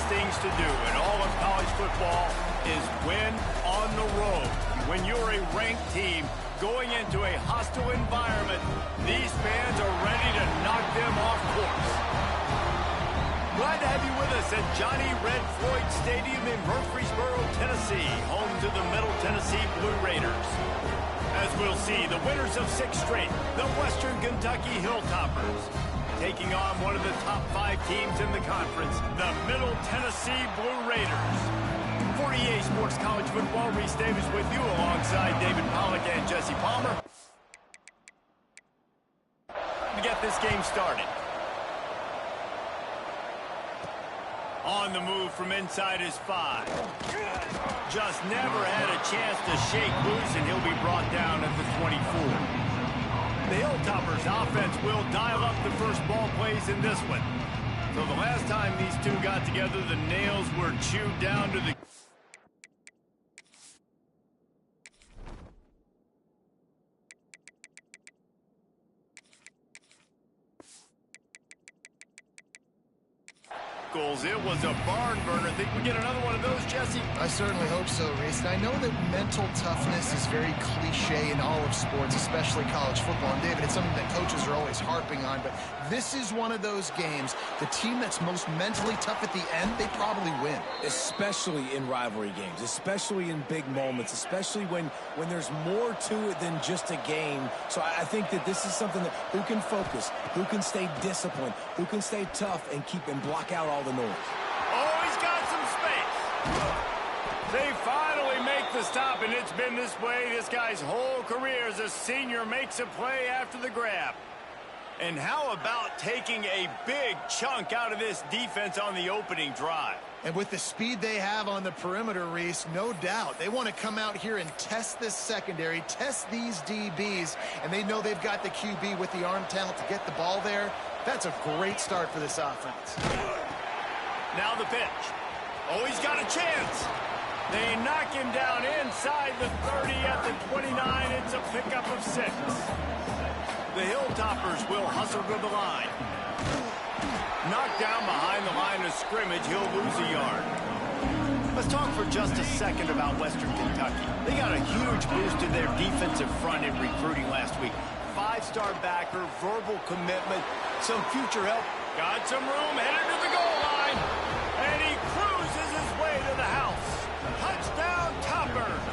things to do in all of college football is win on the road. When you're a ranked team going into a hostile environment, these fans are ready to knock them off course. Glad to have you with us at Johnny Red Floyd Stadium in Murfreesboro, Tennessee, home to the Middle Tennessee Blue Raiders. As we'll see, the winners of 6 straight, the Western Kentucky Hilltoppers, taking on one of the top 5 teams in the conference, the Middle Tennessee Blue Raiders. For EA Sports College Football, Reese Davis with you alongside David Pollack and Jesse Palmer. To get this game started. On the move from inside his 5. Just never had a chance to shake loose, and he'll be brought down at the 24. The Hilltoppers offense will dial up the first ball plays in this one. So the last time these two got together, the nails were chewed down to the... It was a barn burner. Think we get another one of those, Jesse? I certainly hope so, Reese. And I know that mental toughness is very cliche in all of sports, especially college football. And David, it's something that coaches are always harping on, but this is one of those games. The team that's most mentally tough at the end, they probably win. Especially in rivalry games, especially in big moments, especially when there's more to it than just a game. So I think that this is something that who can focus, who can stay disciplined, who can stay tough and keep and block out all the noise. Oh, he's got some space. They finally make the stop, and it's been this way this guy's whole career as a senior makes a play after the grab. And how about taking a big chunk out of this defense on the opening drive? And with the speed they have on the perimeter, Reese, no doubt, they want to come out here and test this secondary, test these DBs, and they know they've got the QB with the arm talent to get the ball there. That's a great start for this offense. Now the pitch. Oh, he's got a chance. They knock him down inside the 30 at the 29. It's a pickup of 6. The Hilltoppers will hustle to the line. Knocked down behind the line of scrimmage, he'll lose a yard. Let's talk for just a second about Western Kentucky. They got a huge boost to their defensive front in recruiting last week. 5-star backer, verbal commitment, some future help. Got some room, headed to the goal line. And he cruises his way to the house. Touchdown, Toppers.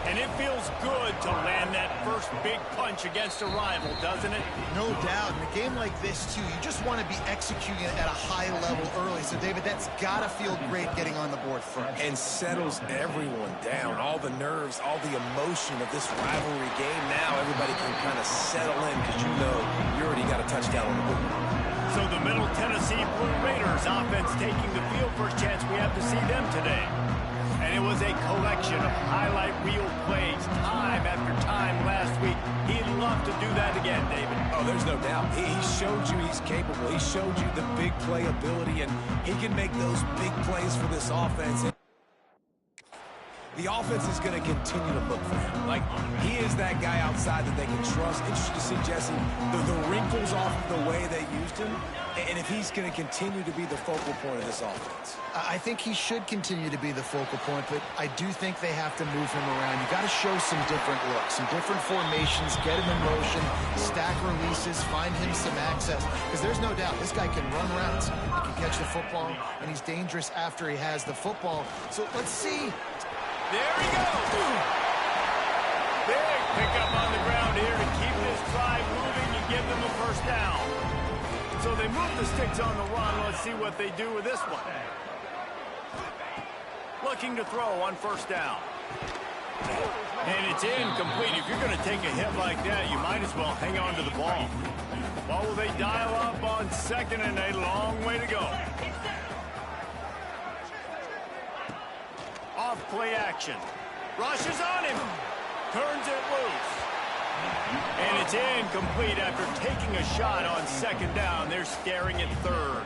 And it feels good to land that first big punch against a rival, doesn't it? No doubt. In a game like this, too, you just want to be executing it at a high level early. So, David, that's got to feel great getting on the board first. And settles everyone down. All the nerves, all the emotion of this rivalry game. Now everybody can kind of settle in because you know you already got a touchdown on the board. So the Middle Tennessee Blue Raiders offense taking the field. First chance we have to see them today. And it was a collection of highlight reel plays time after time last week. He'd love to do that again, David. Oh, there's no doubt. He showed you he's capable. He showed you the big play ability, and he can make those big plays for this offense. The offense is going to continue to look for him. Like, he is that guy outside that they can trust. Interesting to see, Jesse, the wrinkles off of the way they used him, and if he's going to continue to be the focal point of this offense. I think he should continue to be the focal point, but I do think they have to move him around. You got to show some different looks, some different formations, get him in motion, stack releases, find him some access, because there's no doubt this guy can run routes, he can catch the football, and he's dangerous after he has the football. So let's see. There he goes. Big pickup on the ground here to keep this drive moving and give them a first down. So they move the sticks on the run. Let's see what they do with this one. Looking to throw on first down. And it's incomplete. If you're going to take a hit like that, you might as well hang on to the ball. Well, will they dial up on second and a long way to go? Off play action. Rushes on him. Turns it loose. And it's incomplete after taking a shot on second down. They're staring at third.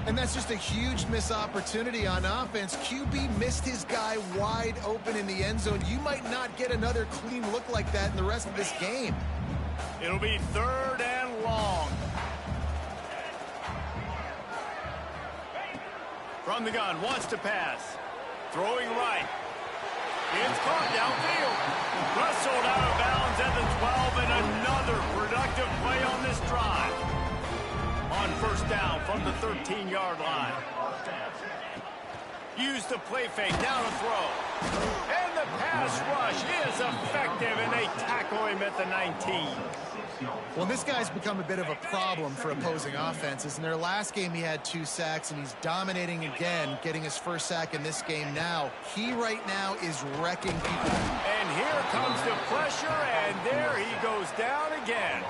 And that's just a huge missed opportunity on offense. QB missed his guy wide open in the end zone. You might not get another clean look like that in the rest of this game. It'll be third and long. From the gun, wants to pass. Throwing right. It's caught downfield. Wrestled out of bounds at the 12, and another productive play on this drive. On first down from the 13-yard line. Use the play fake, down a throw. And the pass rush is effective, and they tackle him at the 19. Well, this guy's become a bit of a problem for opposing offenses. In their last game, he had 2 sacks, and he's dominating again, getting his first sack in this game now. He right now is wrecking people. And here comes the pressure, and there he goes down again.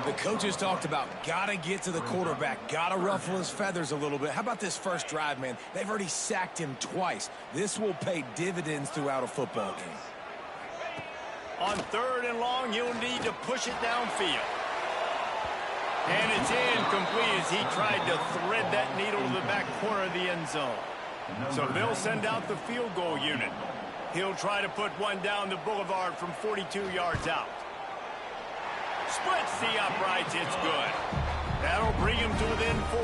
The coaches talked about gotta get to the quarterback, gotta ruffle his feathers a little bit. How about this first drive, man? They've already sacked him twice. This will pay dividends throughout a football game. On 3rd and long, he'll need to push it downfield. And it's incomplete as he tried to thread that needle to the back corner of the end zone. So they'll send out the field goal unit. He'll try to put one down the boulevard from 42 yards out. Splits the uprights, it's good. That'll bring him to within 4.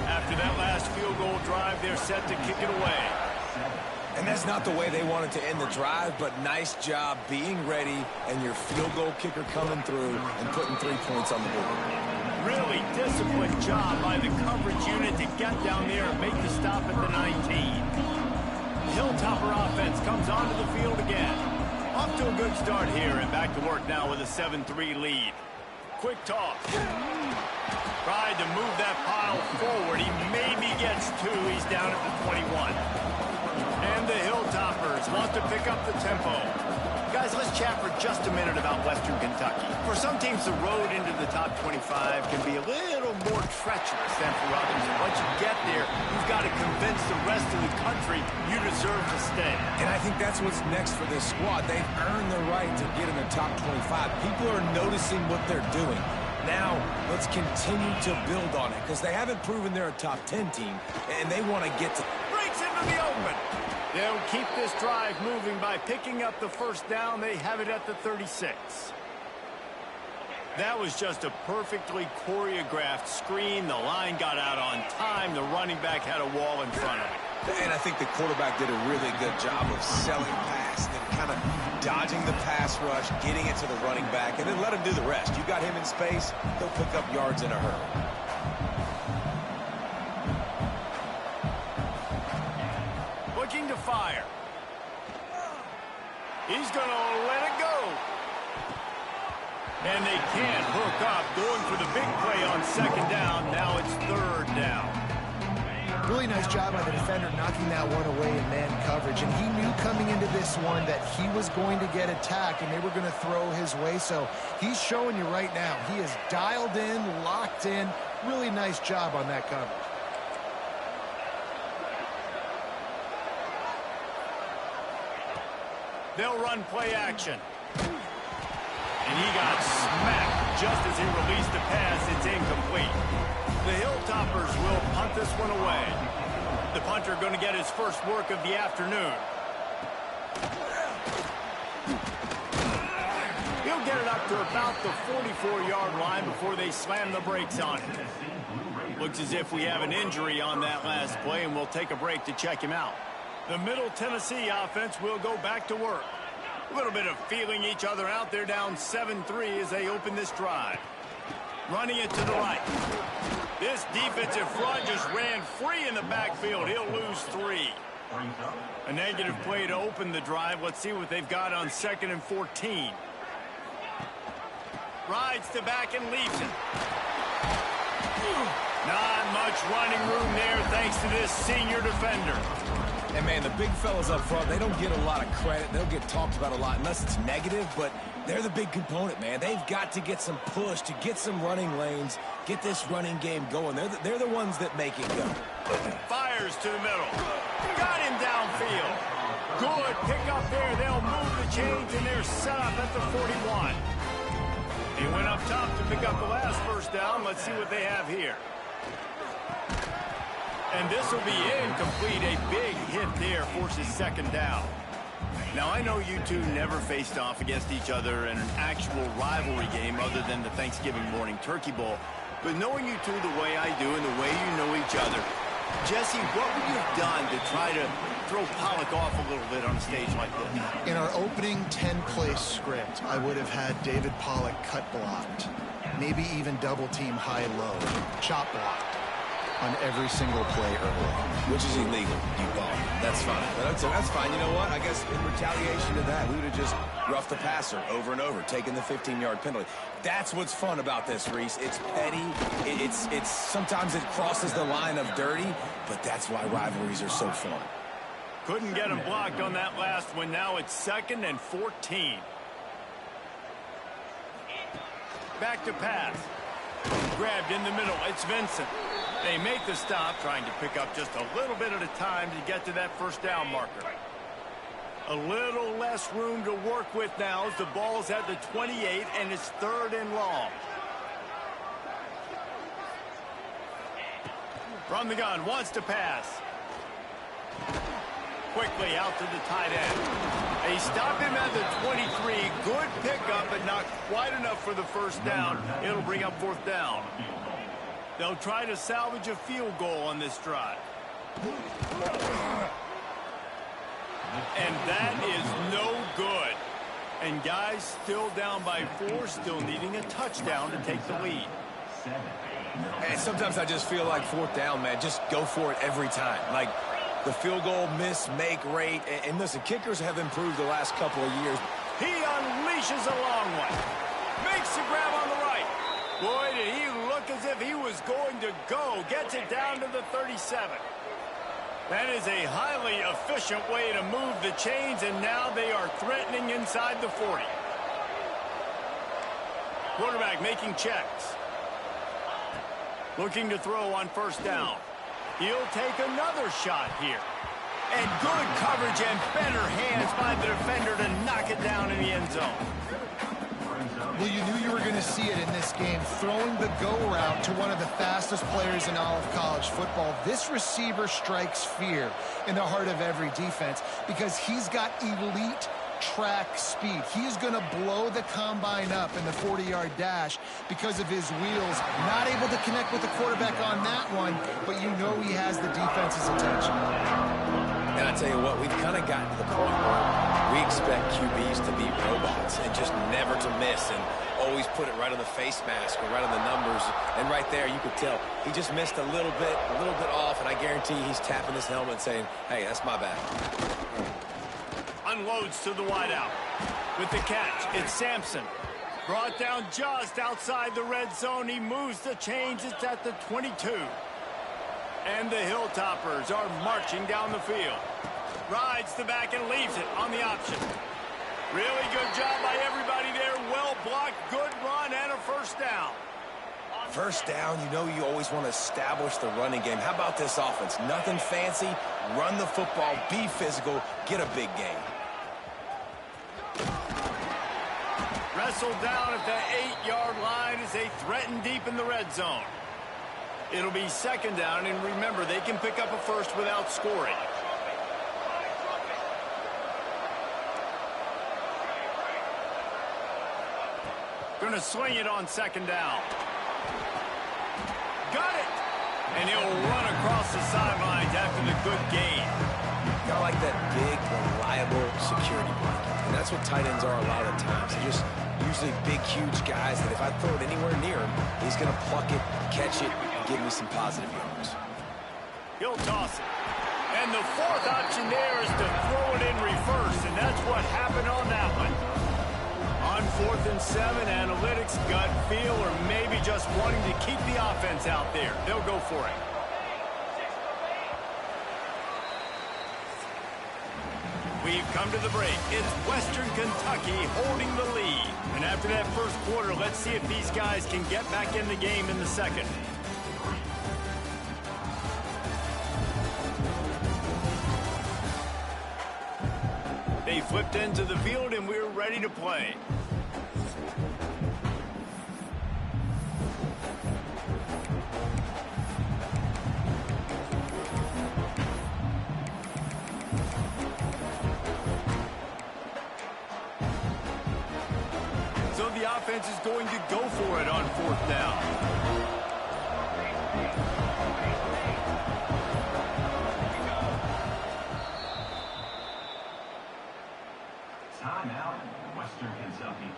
After that last field goal drive, they're set to kick it away. And that's not the way they wanted to end the drive, but nice job being ready and your field goal kicker coming through and putting 3 points on the board. Really disciplined job by the coverage unit to get down there and make the stop at the 19. The Hilltopper offense comes onto the field again. Off to a good start here and back to work now with a 7-3 lead. Quick toss. Tried to move that pile forward. He maybe gets 2. He's down at the 21. And the Hilltoppers want to pick up the tempo. Guys, let's chat for just a minute about Western Kentucky. For some teams, the road into the top 25 can be a little more treacherous than for others. And once you get there, you've got to convince the rest of the country you deserve to stay. And I think that's what's next for this squad. They've earned the right to get in the top 25. People are noticing what they're doing. Now, let's continue to build on it because they haven't proven they're a top 10 team, and they want to get to... Breaks into the open. They'll keep this drive moving by picking up the first down. They have it at the 36. That was just a perfectly choreographed screen. The line got out on time. The running back had a wall in front of him. And I think the quarterback did a really good job of selling pass and kind of dodging the pass rush, getting it to the running back, and then let him do the rest. You got him in space, he'll pick up yards in a hurry. Looking to fire. He's going to let it go. And they can't hook up, going for the big play on 2nd down. Now it's 3rd down. Really nice job by the defender knocking that one away in man coverage. And he knew coming into this one that he was going to get attacked and they were going to throw his way. So he's showing you right now. He is dialed in, locked in. Really nice job on that coverage. They'll run play action. And he got smacked just as he released the pass. It's incomplete. The Hilltoppers will punt this one away. The punter going to get his first work of the afternoon. He'll get it up to about the 44-yard line before they slam the brakes on it. Looks as if we have an injury on that last play, and we'll take a break to check him out. The Middle Tennessee offense will go back to work. A little bit of feeling each other out. They're down 7-3 as they open this drive. Running it to the right. This defensive front just ran free in the backfield. He'll lose 3. A negative play to open the drive. Let's see what they've got on 2nd and 14. Rides to back and leaves it. Not much running room there thanks to this senior defender. And, man, the big fellas up front, they don't get a lot of credit. They'll get talked about a lot unless it's negative, but they're the big component, man. They've got to get some push, to get some running lanes, get this running game going. They're the ones that make it go. Fires to the middle. Got him downfield. Good pick up there. They'll move the chains, and they're set up at the 41. He went up top to pick up the last first down. Let's see what they have here. And this will be incomplete. A big hit there forces 2nd down. Now, I know you two never faced off against each other in an actual rivalry game other than the Thanksgiving morning Turkey Bowl. But knowing you two the way I do and the way you know each other, Jesse, what would you have done to try to throw Pollock off a little bit on a stage like this? In our opening 10-play script, I would have had David Pollock cut blocked, maybe even double-team high-low, chop blocked on every single play early. Which is illegal, you ball. That's fine. That's fine. You know what? I guess in retaliation to that, we would have just roughed the passer over and over, taking the 15-yard penalty. That's what's fun about this, Reese. It's petty. It's sometimes it crosses the line of dirty, but that's why rivalries are so fun. Couldn't get him blocked on that last one. Now it's 2nd and 14. Back to pass. Grabbed in the middle. It's Vincent. They make the stop, trying to pick up just a little bit at a time to get to that first down marker. A little less room to work with now as the ball's at the 28 and it's 3rd and long. From the gun, wants to pass. Quickly out to the tight end. They stop him at the 23. Good pickup, but not quite enough for the first down. It'll bring up 4th down. They'll try to salvage a field goal on this drive. And that is no good. And guys still down by 4, still needing a touchdown to take the lead. And sometimes I just feel like 4th down, man, just go for it every time. Like the field goal miss-make rate. And listen, kickers have improved the last couple of years. He unleashes a long one. Makes the grab on the right. Boy, did he look as if he was going to go. Gets it down to the 37. That is a highly efficient way to move the chains, and now they are threatening inside the 40. Quarterback making checks. Looking to throw on 1st down. He'll take another shot here. And good coverage and better hands by the defender to knock it down in the end zone. Well, you knew you were going to see it in this game, throwing the go route to one of the fastest players in all of college football. This receiver strikes fear in the heart of every defense because he's got elite track speed. He's going to blow the combine up in the 40-yard dash because of his wheels. Not able to connect with the quarterback on that one, but you know he has the defense's attention. And I tell you what, we've kind of gotten to the point where we expect QBs to be robots and just never to miss and always put it right on the face mask or right on the numbers. And right there, you could tell he just missed a little bit off, and I guarantee he's tapping his helmet saying, hey, that's my bad. Unloads to the wideout. With the catch, it's Sampson. Brought down just outside the red zone. He moves the chains. It's at the 22. And the Hilltoppers are marching down the field. Rides the back and leaves it on the option. Really good job by everybody there. Well blocked, good run, and a 1st down. 1st down, you know you always want to establish the running game. How about this offense? Nothing fancy. Run the football, be physical, get a big gain. Wrestled down at the 8-yard line as they threaten deep in the red zone. It'll be 2nd down, and remember, they can pick up a 1st without scoring. Going to swing it on 2nd down. Got it! And he'll run across the sidelines after the good gain. Kind of like that big, reliable security blanket. And that's what tight ends are a lot of the times. They're just usually big, huge guys that if I throw it anywhere near him, he's going to pluck it, catch it, and give me some positive yards. He'll toss it. And the 4th option there is to throw it in reverse, and that's what happened on that one. On 4th and 7, analytics, gut feel, or maybe just wanting to keep the offense out there. They'll go for it. We've come to the break. It's Western Kentucky holding the lead. And after that first quarter, let's see if these guys can get back in the game in the second. They flipped into the field, and we're ready to play. So the offense is going to go for it on 4th down. Timeout, Western Kentucky.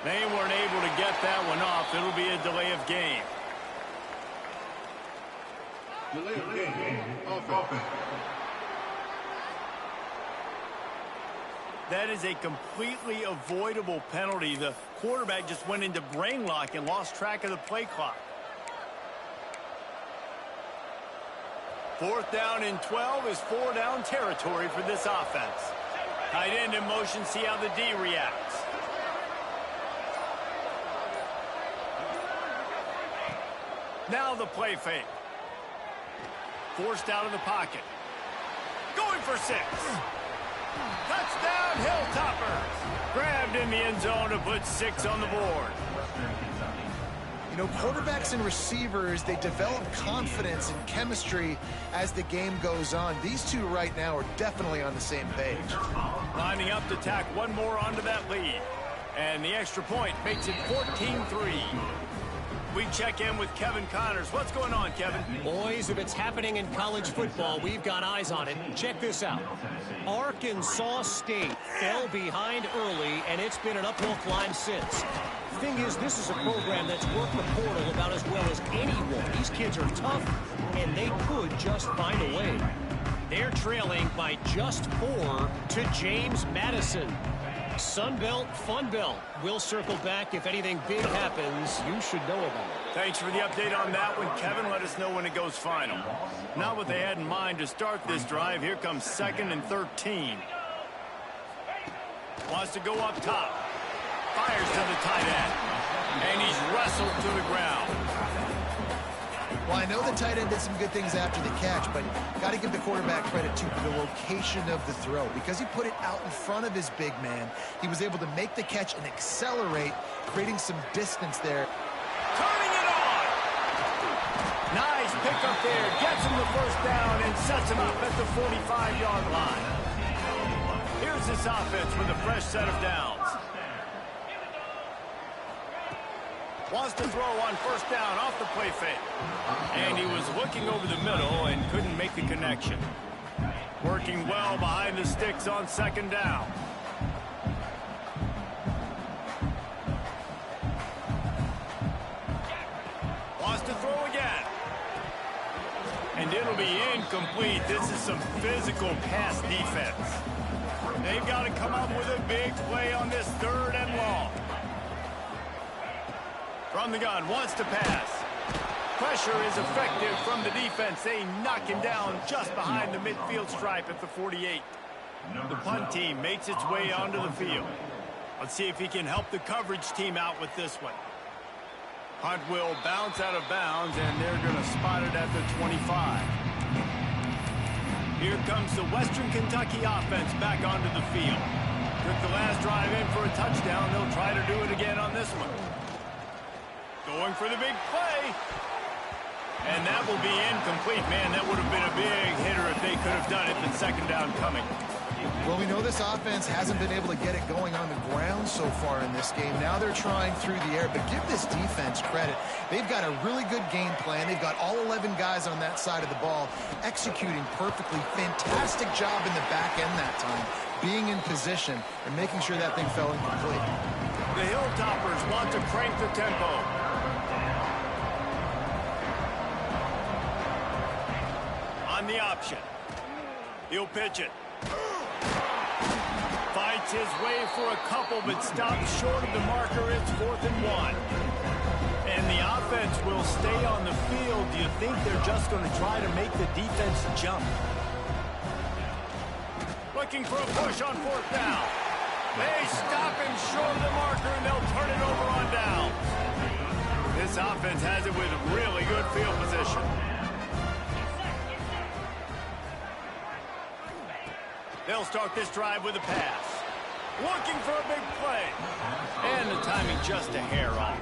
They weren't able to get that one off. It'll be a delay of game. Delay of game. Offense. That is a completely avoidable penalty. The quarterback just went into brain lock and lost track of the play clock. 4th down and 12 is 4-down territory for this offense. Tight end in motion, see how the D reacts. Now the play fake. Forced out of the pocket. Going for 6. Touchdown, Hilltoppers. Grabbed in the end zone to put 6 on the board. You know, quarterbacks and receivers, they develop confidence and chemistry as the game goes on. These two right now are definitely on the same page. Lining up to tack one more onto that lead. And the extra point makes it 14-3. We check in with Kevin Connors. What's going on, Kevin? Boys, if it's happening in college football, we've got eyes on it. Check this out. Arkansas State fell behind early, and it's been an uphill climb since. Thing is, this is a program that's worked the portal about as well as anyone. These kids are tough, and they could just find a way. They're trailing by just 4 to James Madison. Sunbelt, Funbelt. We'll circle back. If anything big happens, you should know about it. Thanks for the update on that one, Kevin. Let us know when it goes final. Not what they had in mind to start this drive. Here comes 2nd and 13. Wants to go up top. Fires to the tight end. And he's wrestled to the ground. Well, I know the tight end did some good things after the catch, but got to give the quarterback credit to the location of the throw. Because he put it out in front of his big man, he was able to make the catch and accelerate, creating some distance there. Turning it on! Nice pickup there. Gets him the first down and sets him up at the 45-yard line. Here's this offense with a fresh set of downs. Wants to throw on 1st down off the play fake. And he was looking over the middle and couldn't make the connection. Working well behind the sticks on 2nd down. Wants to throw again. And it'll be incomplete. This is some physical pass defense. They've got to come up with a big play on this 3rd and long. From the gun, wants to pass. Pressure is effective from the defense. They knock him down just behind the midfield stripe at the 48. The punt team makes its way onto the field. Let's see if he can help the coverage team out with this one. Punt will bounce out of bounds, and they're going to spot it at the 25. Here comes the Western Kentucky offense back onto the field. Took the last drive in for a touchdown. They'll try to do it again on this one. Going for the big play. And that will be incomplete. Man, that would have been a big hitter if they could have done it. The 2nd down coming. Well, we know this offense hasn't been able to get it going on the ground so far in this game. Now they're trying through the air, but give this defense credit. They've got a really good game plan. They've got all 11 guys on that side of the ball executing perfectly. Fantastic job in the back end that time, being in position and making sure that thing fell incomplete. The Hilltoppers want to crank the tempo. On the option. He'll pitch it. Fights his way for a couple, but stops short of the marker. It's 4th and 1. And the offense will stay on the field. Do you think they're just going to try to make the defense jump? Looking for a push on 4th down. They stop him short of the marker, and they'll turn it over on down. This offense has it with really good field position. They'll start this drive with a pass. looking for a big play. And the timing just a hair off.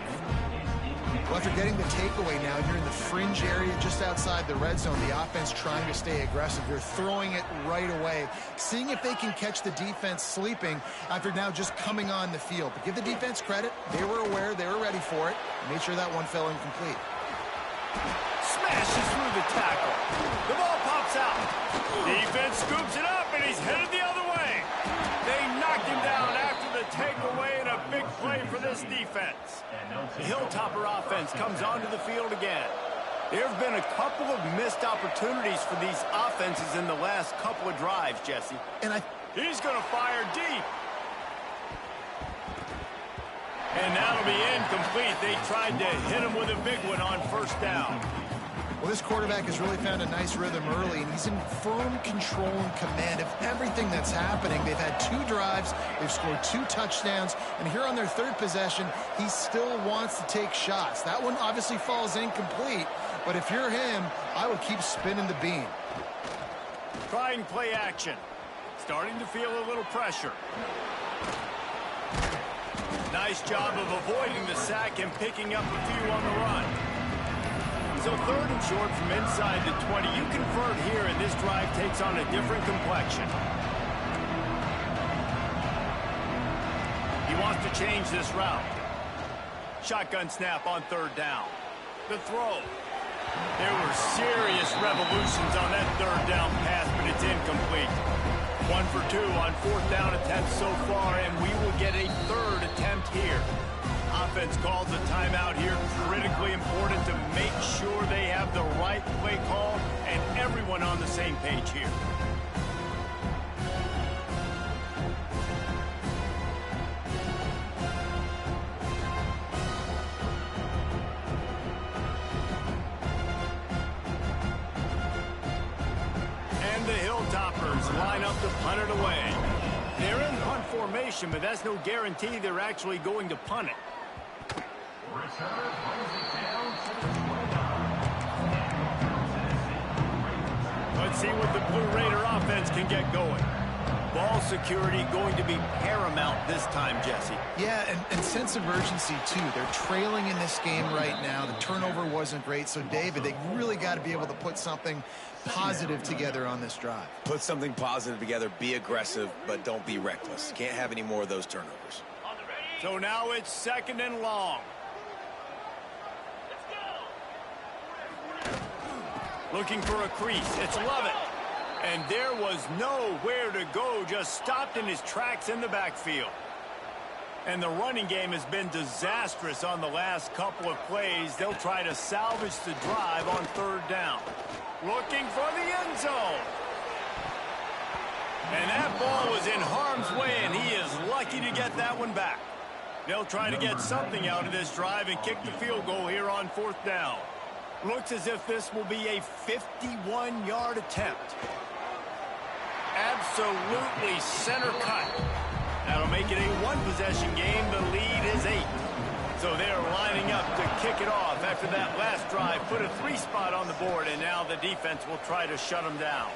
Well, after getting the takeaway now, you're in the fringe area just outside the red zone. The offense trying to stay aggressive. They're throwing it right away, seeing if they can catch the defense sleeping after now just coming on the field. But give the defense credit. They were aware. They were ready for it. Made sure that one fell incomplete. Smashes through the tackle. The ball pops out. Defense scoops it up, and he's headed the other way. They knocked him down after the takeaway, and a big play for this defense. The Hilltopper offense comes onto the field again. There have been a couple of missed opportunities for these offenses in the last couple of drives, Jesse. And he's going to fire deep. And that'll be incomplete. They tried to hit him with a big one on first down. Well, this quarterback has really found a nice rhythm early, and he's in firm control and command of everything that's happening. They've had 2 drives, they've scored 2 touchdowns, and here on their 3rd possession, he still wants to take shots. That one obviously falls incomplete, but if you're him, I would keep spinning the beam. Trying play action. Starting to feel a little pressure. Nice job of avoiding the sack and picking up a few on the run. So 3rd and short from inside the 20. You convert here, and this drive takes on a different complexion. He wants to change this route. Shotgun snap on 3rd down. The throw. There were serious revolutions on that 3rd down pass, but it's incomplete. 1 for 2 on 4th down attempts so far, and we will get a 3rd attempt here. Offense calls a timeout here. Critically important to make sure they have the right play call and everyone on the same page here. And the Hilltoppers line up to punt it away. They're in punt formation, but that's no guarantee they're actually going to punt it. Let's see what the Blue Raider offense can get going. Ball security going to be paramount this time, Jesse. Yeah, and sense of urgency, too. They're trailing in this game right now. The turnover wasn't great. So, David, they really got to be able to put something positive together on this drive. Put something positive together, be aggressive, but don't be reckless. Can't have any more of those turnovers. So now it's 2nd and long. Looking for a crease. It's Lovett. And there was nowhere to go. Just stopped in his tracks in the backfield. And the running game has been disastrous on the last couple of plays. They'll try to salvage the drive on 3rd down. Looking for the end zone. And that ball was in harm's way, and he is lucky to get that one back. They'll try to get something out of this drive and kick the field goal here on 4th down. Looks as if this will be a 51-yard attempt. Absolutely center cut. That'll make it a 1-possession game. The lead is 8. So they're lining up to kick it off after that last drive. Put a 3 spot on the board, and now the defense will try to shut him down.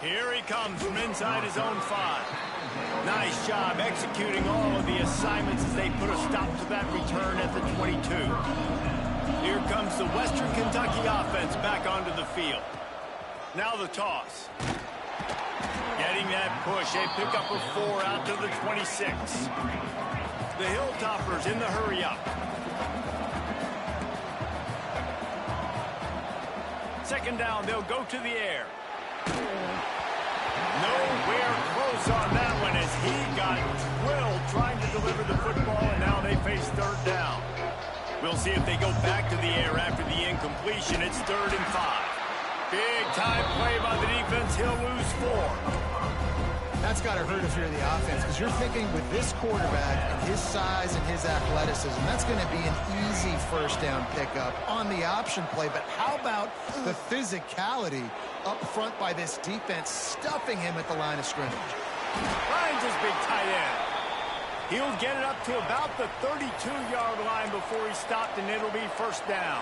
Here he comes from inside his own 5. Nice job executing all of the assignments as they put a stop to that return at the 22. Here comes the Western Kentucky offense back onto the field. Now the toss. Getting that push, a pickup of 4 out to the 26. The Hilltoppers in the hurry up. 2nd down, they'll go to the air. Nowhere close on that one as he got drilled trying to deliver the football, and now they face 3rd down. We'll see if they go back to the air after the incompletion. It's 3rd and 5. Big time play by the defense. He'll lose 4. That's got to hurt if you're the offense, because you're thinking with this quarterback and his size and his athleticism, that's going to be an easy 1st down pickup on the option play. But how about the physicality up front by this defense, stuffing him at the line of scrimmage? Finds his big tight end. He'll get it up to about the 32-yard line before he stopped, and it'll be 1st down.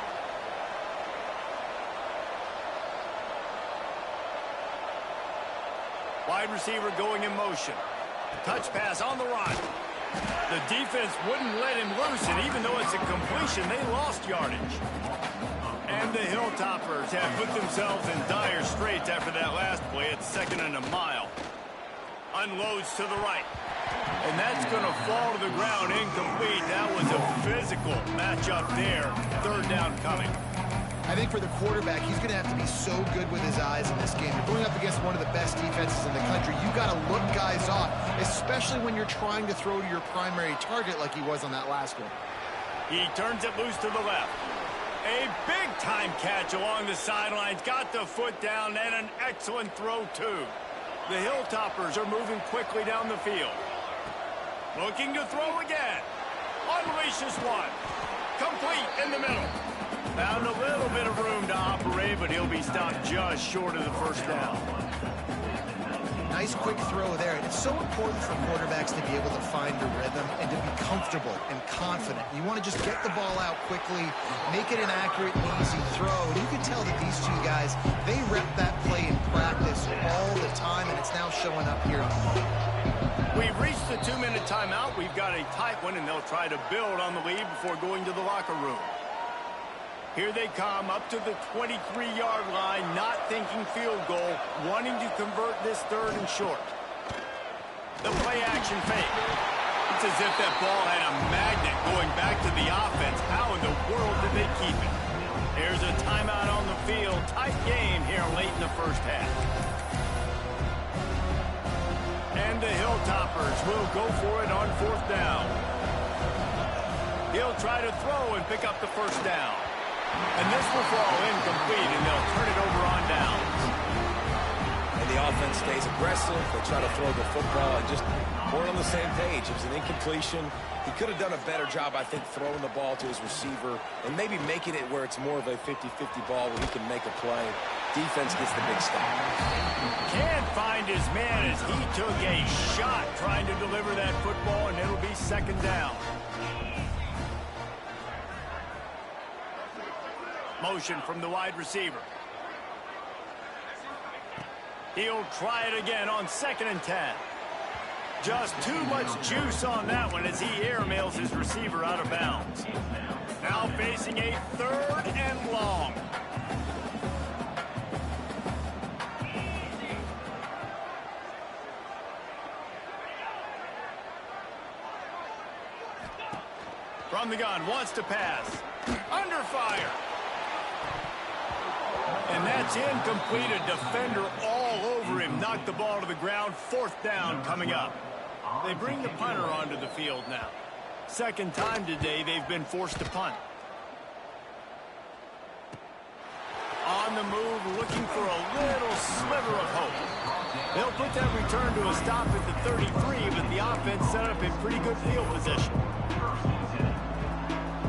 Wide receiver going in motion. Touch pass on the run. The defense wouldn't let him loose, and even though it's a completion, they lost yardage. And the Hilltoppers have put themselves in dire straits after that last play. It's 2nd and a mile. Unloads to the right. And that's going to fall to the ground incomplete. That was a physical matchup there. 3rd down coming. I think for the quarterback, he's going to have to be so good with his eyes in this game. You're going up against one of the best defenses in the country. You've got to look guys off, especially when you're trying to throw to your primary target like he was on that last one. He turns it loose to the left. A big-time catch along the sidelines. Got the foot down, and an excellent throw, too. The Hilltoppers are moving quickly down the field. Looking to throw again. Unleashes one. Complete in the middle. Found a little bit of room to operate, but he'll be stopped just short of the 1st down. Nice quick throw there. It's so important for quarterbacks to be able to find a rhythm and to be comfortable and confident. You want to just get the ball out quickly, make it an accurate and easy throw. And you can tell that these two guys, they rep that play in practice all the time, and it's now showing up here. We've reached the 2-minute timeout. We've got a tight one, and they'll try to build on the lead before going to the locker room. Here they come up to the 23-yard line, not thinking field goal, wanting to convert this 3rd and short. The play-action fake. It's as if that ball had a magnet going back to the offense. How in the world did they keep it? There's a timeout on the field. Tight game here late in the 1st half. And the Hilltoppers will go for it on 4th down. He'll try to throw and pick up the 1st down. And this will fall incomplete, and they'll turn it over on downs. And the offense stays aggressive. They try to throw the football and just weren't on the same page. It was an incompletion. He could have done a better job, I think, throwing the ball to his receiver and maybe making it where it's more of a 50-50 ball where he can make a play. Defense gets the big stop. Can't find his man as he took a shot trying to deliver that football, and it'll be 2nd down. Motion from the wide receiver. He'll try it again on 2nd and 10. Just too much juice on that one as he airmails his receiver out of bounds. Now facing a 3rd and long. From the gun, wants to pass. Under fire. And that's incomplete. A defender all over him. Knocked the ball to the ground. 4th down coming up. They bring the punter onto the field now. 2nd time today they've been forced to punt. On the move, looking for a little sliver of hope. They'll put that return to a stop at the 33, but the offense set up in pretty good field position.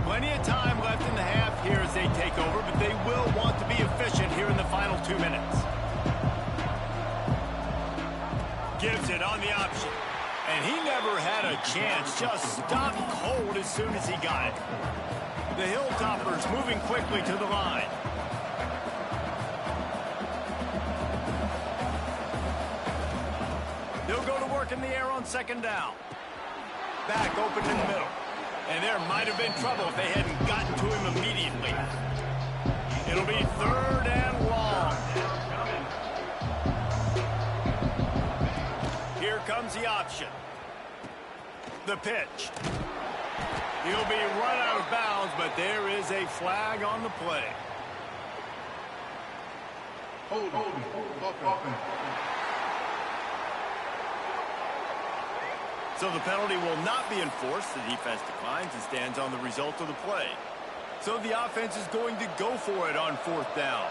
Plenty of time left in the half here as they take over, but they will want to be efficient here in the final 2 minutes. Gives it on the option. And he never had a chance. Just stopped cold as soon as he got it. The Hilltoppers moving quickly to the line. They'll go to work in the air on 2nd down. Back open in the middle. And there might have been trouble if they hadn't gotten to him immediately. It'll be 3rd and long. Here comes the option. The pitch. He'll be run out of bounds, but there is a flag on the play. Hold. So the penalty will not be enforced. The defense declines and stands on the result of the play. So the offense is going to go for it on 4th down.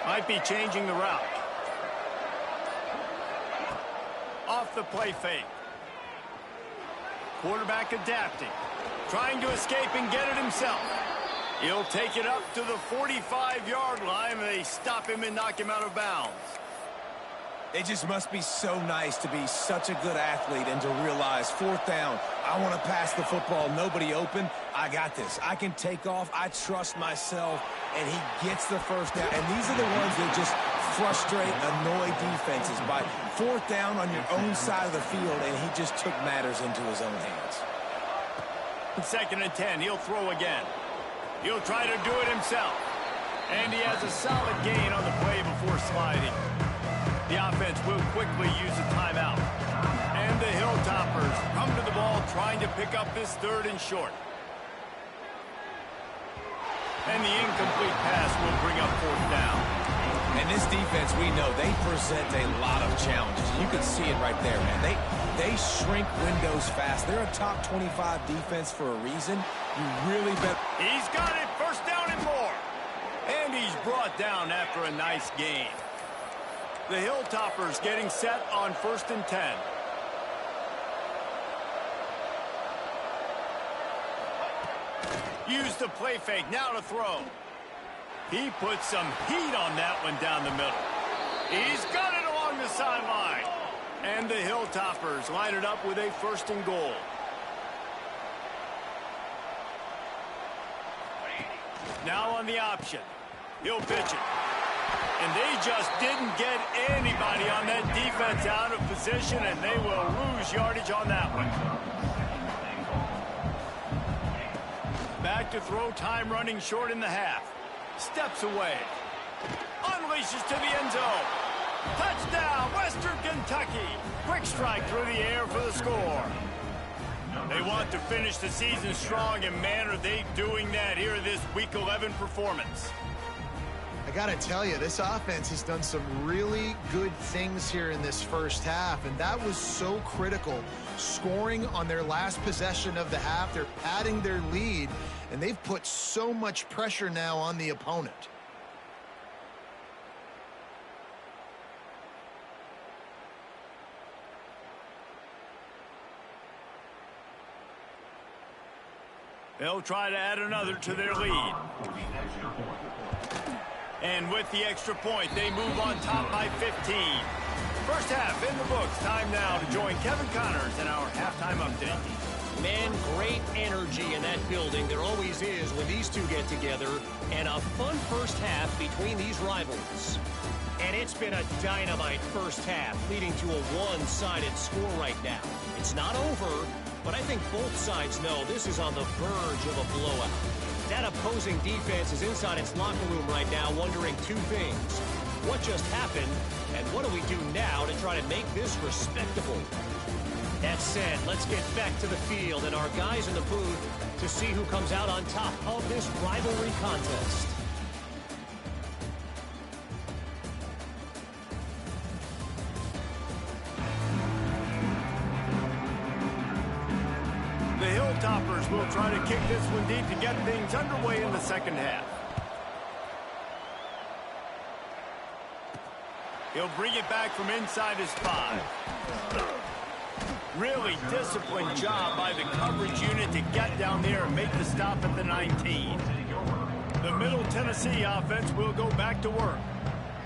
Might be changing the route. Off the play fake. Quarterback adapting. Trying to escape and get it himself. He'll take it up to the 45-yard line, and they stop him and knock him out of bounds. It just must be so nice to be such a good athlete and to realize 4th down, I want to pass the football, nobody open, I got this. I can take off, I trust myself, and he gets the 1st down. And these are the ones that just frustrate, annoy defenses by 4th down on your own side of the field, and he just took matters into his own hands. 2nd and 10, he'll throw again. He'll try to do it himself. And he has a solid gain on the play before sliding. The offense will quickly use a timeout. And the Hilltoppers come to the ball trying to pick up this 3rd and short. And the incomplete pass will bring up 4th down. And this defense, we know, they present a lot of challenges. You can see it right there, man. They shrink windows fast. They're a top 25 defense for a reason. You really bet. He's got it. 1st down and more. And he's brought down after a nice gain. The Hilltoppers getting set on 1st and 10. Use the play fake, now to throw. He puts some heat on that one down the middle. He's got it along the sideline. And the Hilltoppers line it up with a 1st and goal. Now on the option. He'll pitch it. And they just didn't get anybody on that defense out of position, and they will lose yardage on that one. Back to throw, time running short in the half. Steps away. Unleashes to the end zone. Touchdown, Western Kentucky. Quick strike through the air for the score. They want to finish the season strong, and man, are they doing that here in this Week 11 performance. I got to tell you, this offense has done some really good things here in this 1st half, and that was so critical. Scoring on their last possession of the half, they're padding their lead, and they've put so much pressure now on the opponent. They'll try to add another to their lead. And with the extra point, they move on top by 15. 1st half in the books. Time now to join Kevin Connors in our halftime update. Man, great energy in that building. There always is when these two get together. And a fun 1st half between these rivals. And it's been a dynamite 1st half, leading to a one-sided score right now. It's not over, but I think both sides know this is on the verge of a blowout. That opposing defense is inside its locker room right now wondering 2 things. What just happened, and what do we do now to try to make this respectable? That said, let's get back to the field and our guys in the booth to see who comes out on top of this rivalry contest. The Hilltoppers will try to kick this one deep to get things underway in the 2nd half. He'll bring it back from inside his 5. Really disciplined job by the coverage unit to get down there and make the stop at the 19. The Middle Tennessee offense will go back to work.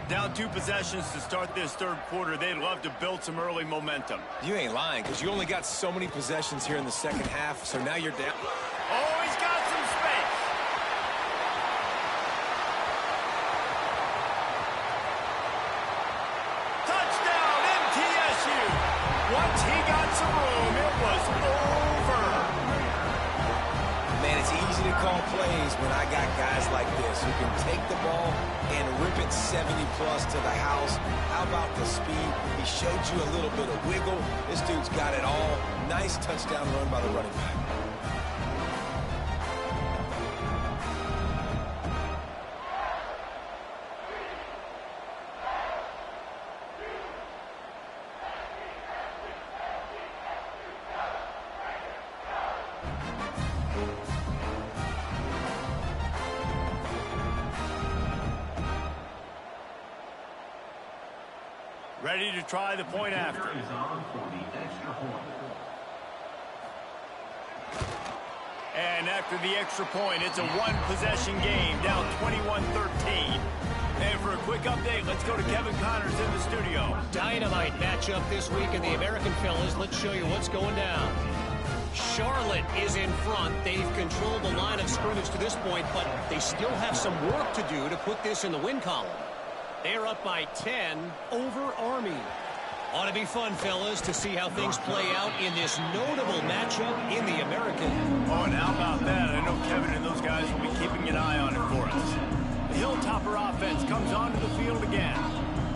Down 2 possessions to start this 3rd quarter. They'd love to build some early momentum. You ain't lying, because you only got so many possessions here in the 2nd half, so now you're down. Oh, he's got some space. Touchdown, MTSU. Once he got some room, it was over. Man, it's easy to call plays when I got guys like this who can take the ball and rip it 70-plus to the house. How about the speed? He showed you a little bit of wiggle. This dude's got it all. Nice touchdown run by the running back. Ready to try the point after. And after the extra point, it's a 1-possession game, down 21-13. And for a quick quick update. Let's go to Kevin Connors in the studio. Dynamite matchup this week in the American, fellas. Let's show you what's going down. Charlotte is in front. They've controlled the line of scrimmage to this point, but they still have some work to do to put this in the win column. They're up by 10 over Army. Ought to be fun, fellas, to see how things play out in this notable matchup in the American. Oh, and how about that? I know Kevin and those guys will be keeping an eye on it for us. The Hilltopper offense comes onto the field again.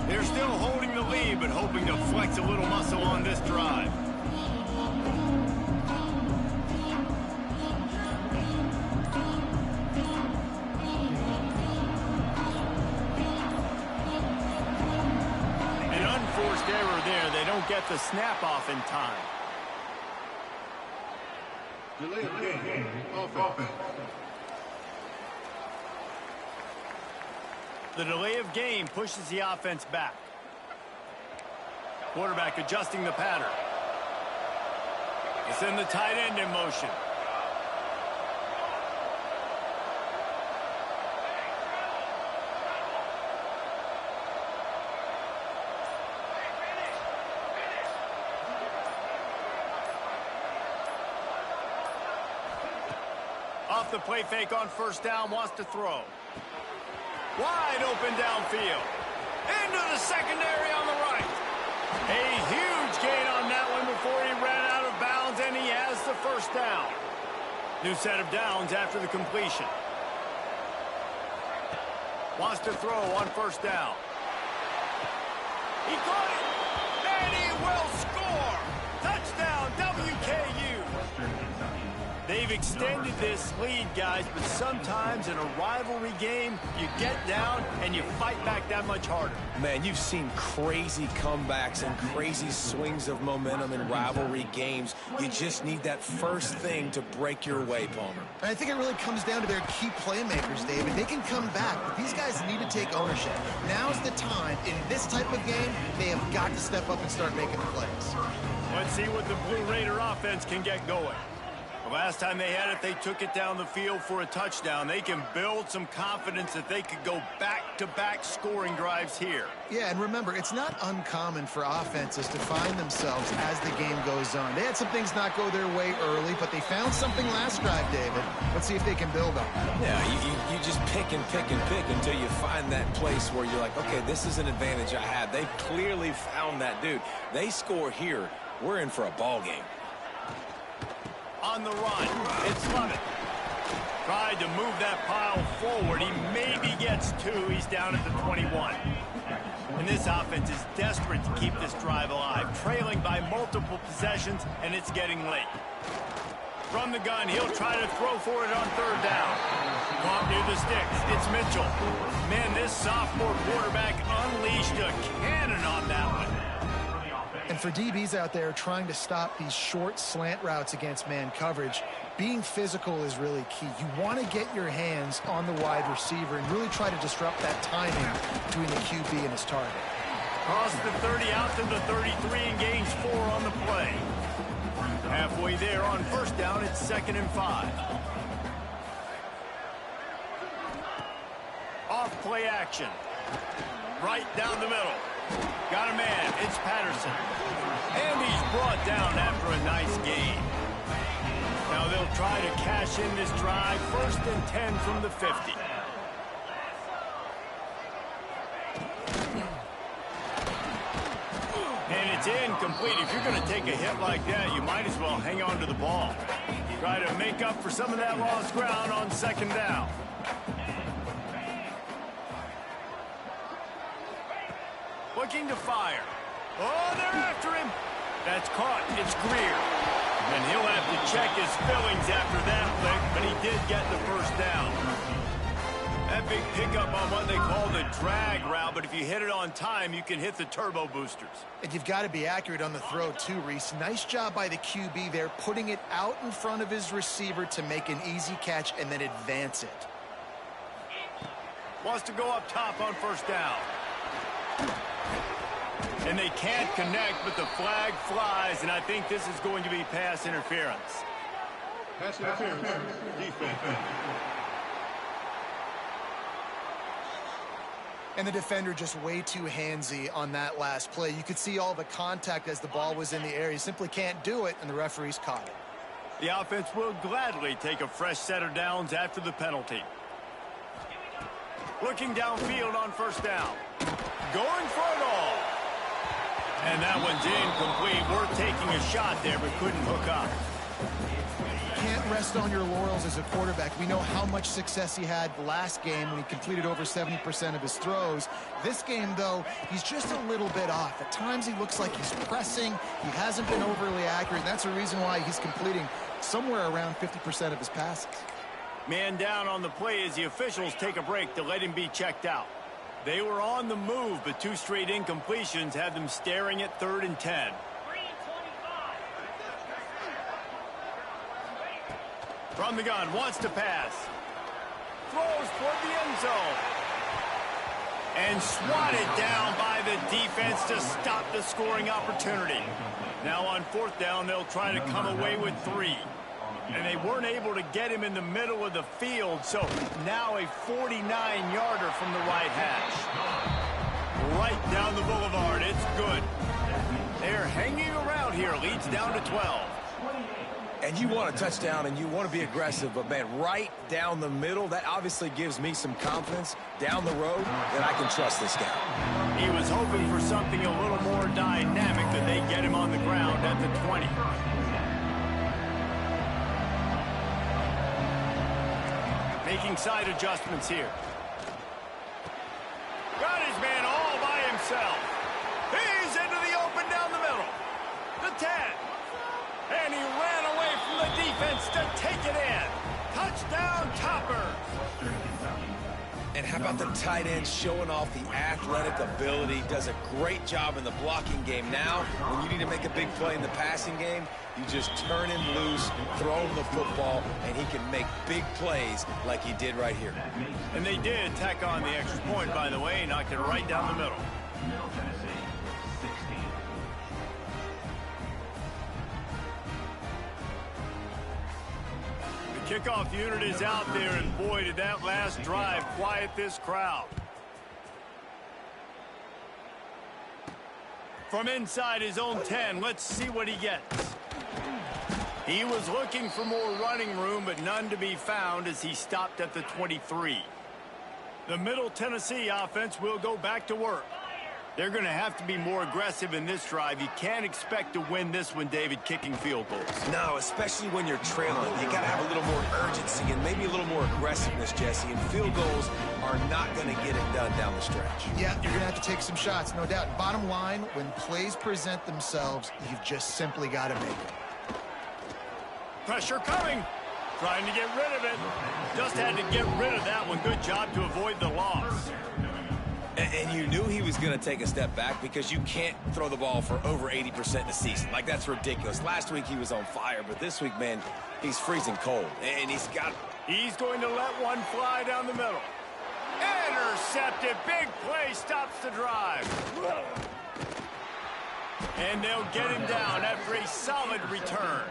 They're still holding the lead, but hoping to flex a little muscle on this drive. Error there. They don't get the snap off in time. Delay of game. Offense. The delay of game pushes the offense back. Quarterback adjusting the pattern. It's in the tight end in motion. Off the play fake on first down, wants to throw. Wide open downfield. Into the secondary on the right. A huge gain on that one before he ran out of bounds, and he has the first down. New set of downs after the completion. Wants to throw on first down. He caught it, and he will score. Touchdown, WKU. They've extended this lead, guys, but sometimes in a rivalry game, you get down and you fight back that much harder. Man, you've seen crazy comebacks and crazy swings of momentum in rivalry games. You just need that first thing to break your way, Palmer. And I think it really comes down to their key playmakers, David. They can come back, but these guys need to take ownership. Now's the time. In this type of game, they have got to step up and start making the plays. Let's see what the Blue Raider offense can get going. The last time they had it, they took it down the field for a touchdown. They can build some confidence that they could go back-to-back scoring drives here. Yeah, and remember, it's not uncommon for offenses to find themselves as the game goes on. They had some things not go their way early, but they found something last drive, David. Let's see if they can build on that. Yeah, you just pick and pick and pick until you find that place where you're like, okay, this is an advantage I have. They've clearly found that, dude. They score here, we're in for a ball game. On the run, it's Lovett. Tried to move that pile forward. He maybe gets two. He's down at the 21. And this offense is desperate to keep this drive alive, trailing by multiple possessions, and it's getting late. From the gun, he'll try to throw for it on third down. Caught near the sticks. It's Mitchell. Man, this sophomore quarterback unleashed a cannon on that one. And for DBs out there trying to stop these short slant routes against man coverage, being physical is really key. You want to get your hands on the wide receiver and really try to disrupt that timing between the QB and his target. Cross the 30 out to the 33 and gains 4 on the play. Halfway there on first down, it's 2nd and 5. Off play action. Right down the middle. Got a man, it's Patterson. And he's brought down after a nice gain. Now they'll try to cash in this drive, 1st and 10 from the 50. And it's incomplete. If you're going to take a hit like that, you might as well hang on to the ball. Try to make up for some of that lost ground on 2nd down. Looking to fire. Oh, they're after him. That's caught. It's Greer. And he'll have to check his fillings after that flick, but he did get the first down. That big pickup on what they call the drag route, but if you hit it on time, you can hit the turbo boosters. And you've got to be accurate on the throw too, Reese. Nice job by the QB there, putting it out in front of his receiver to make an easy catch and then advance it. Wants to go up top on first down. And they can't connect, but the flag flies, and I think this is going to be pass interference. Pass interference. Defense. And the defender just way too handsy on that last play. You could see all the contact as the ball was in the air. You simply can't do it, and the referees caught it. The offense will gladly take a fresh set of downs after the penalty. Looking downfield on first down. Going for it all. And that one's incomplete. Worth taking a shot there, but couldn't hook up. Can't rest on your laurels as a quarterback. We know how much success he had last game when he completed over 70% of his throws. This game, though, he's just a little bit off. At times he looks like he's pressing. He hasn't been overly accurate. And that's the reason why he's completing somewhere around 50% of his passes. Man down on the play as the officials take a break to let him be checked out. They were on the move, but two straight incompletions had them staring at 3rd and 10. From the gun, wants to pass. Throws toward the end zone. And swatted down by the defense to stop the scoring opportunity. Now on 4th down, they'll try to come away with 3. And they weren't able to get him in the middle of the field, so now a 49-yarder from the right hash. Right down the boulevard, it's good. They're hanging around here, leads down to 12. And you want a touchdown and you want to be aggressive, but, man, right down the middle, that obviously gives me some confidence down the road that I can trust this guy. He was hoping for something a little more dynamic, that they get him on the ground at the 20. Making side adjustments here. Got his man all by himself. He's into the open down the middle. The 10. And he ran away from the defense to take it in. Touchdown, Topper. And how about the tight end showing off the athletic ability? Does a great job in the blocking game. Now, when you need to make a big play in the passing game, you just turn him loose, throw him the football, and he can make big plays like he did right here. And they did tack on the extra point, by the way, knocked it right down the middle. The kickoff unit is out there, and boy, did that last drive quiet this crowd. From inside his own 10, let's see what he gets. He was looking for more running room, but none to be found as he stopped at the 23. The Middle Tennessee offense will go back to work. They're going to have to be more aggressive in this drive. You can't expect to win this one, David, kicking field goals. No, especially when you're trailing. You got to have a little more urgency and maybe a little more aggressiveness, Jesse. And field goals are not going to get it done down the stretch. Yeah, you're going to have to take some shots, no doubt. Bottom line, when plays present themselves, you've just simply got to make it. Pressure coming. Trying to get rid of it. Just had to get rid of that one. Good job to avoid the loss. And you knew he was going to take a step back because you can't throw the ball for over 80% in a season. Like, that's ridiculous. Last week he was on fire, but this week, man, he's freezing cold. And he's going to let one fly down the middle. Intercepted. Big play stops the drive. And they'll get him down after a solid return.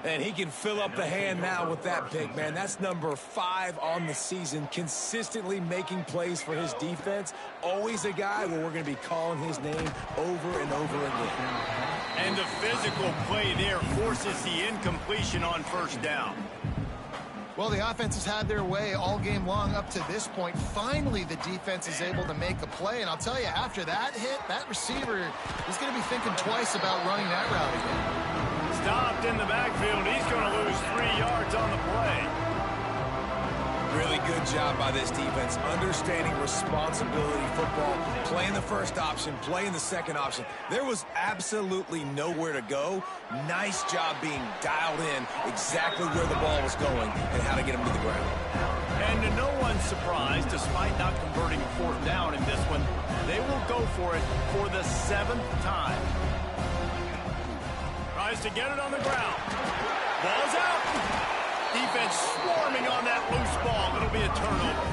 And he can fill up the hand now with that pick, man. That's number 5 on the season, consistently making plays for his defense. Always a guy where we're going to be calling his name over and over again. And the physical play there forces the incompletion on first down. Well, the offense has had their way all game long up to this point. Finally, the defense is able to make a play. And I'll tell you, after that hit, that receiver is going to be thinking twice about running that route again. Stopped in the backfield. He's going to lose 3 yards on the play. Really good job by this defense, understanding responsibility football, playing the first option, playing the second option. There was absolutely nowhere to go. Nice job being dialed in exactly where the ball was going and how to get him to the ground. And to no one's surprise, despite not converting a 4th down in this one, they will go for it for the 7th time. Tries to get it on the ground. Ball's out. Defense swarming on that loose ball. It'll be a turnover.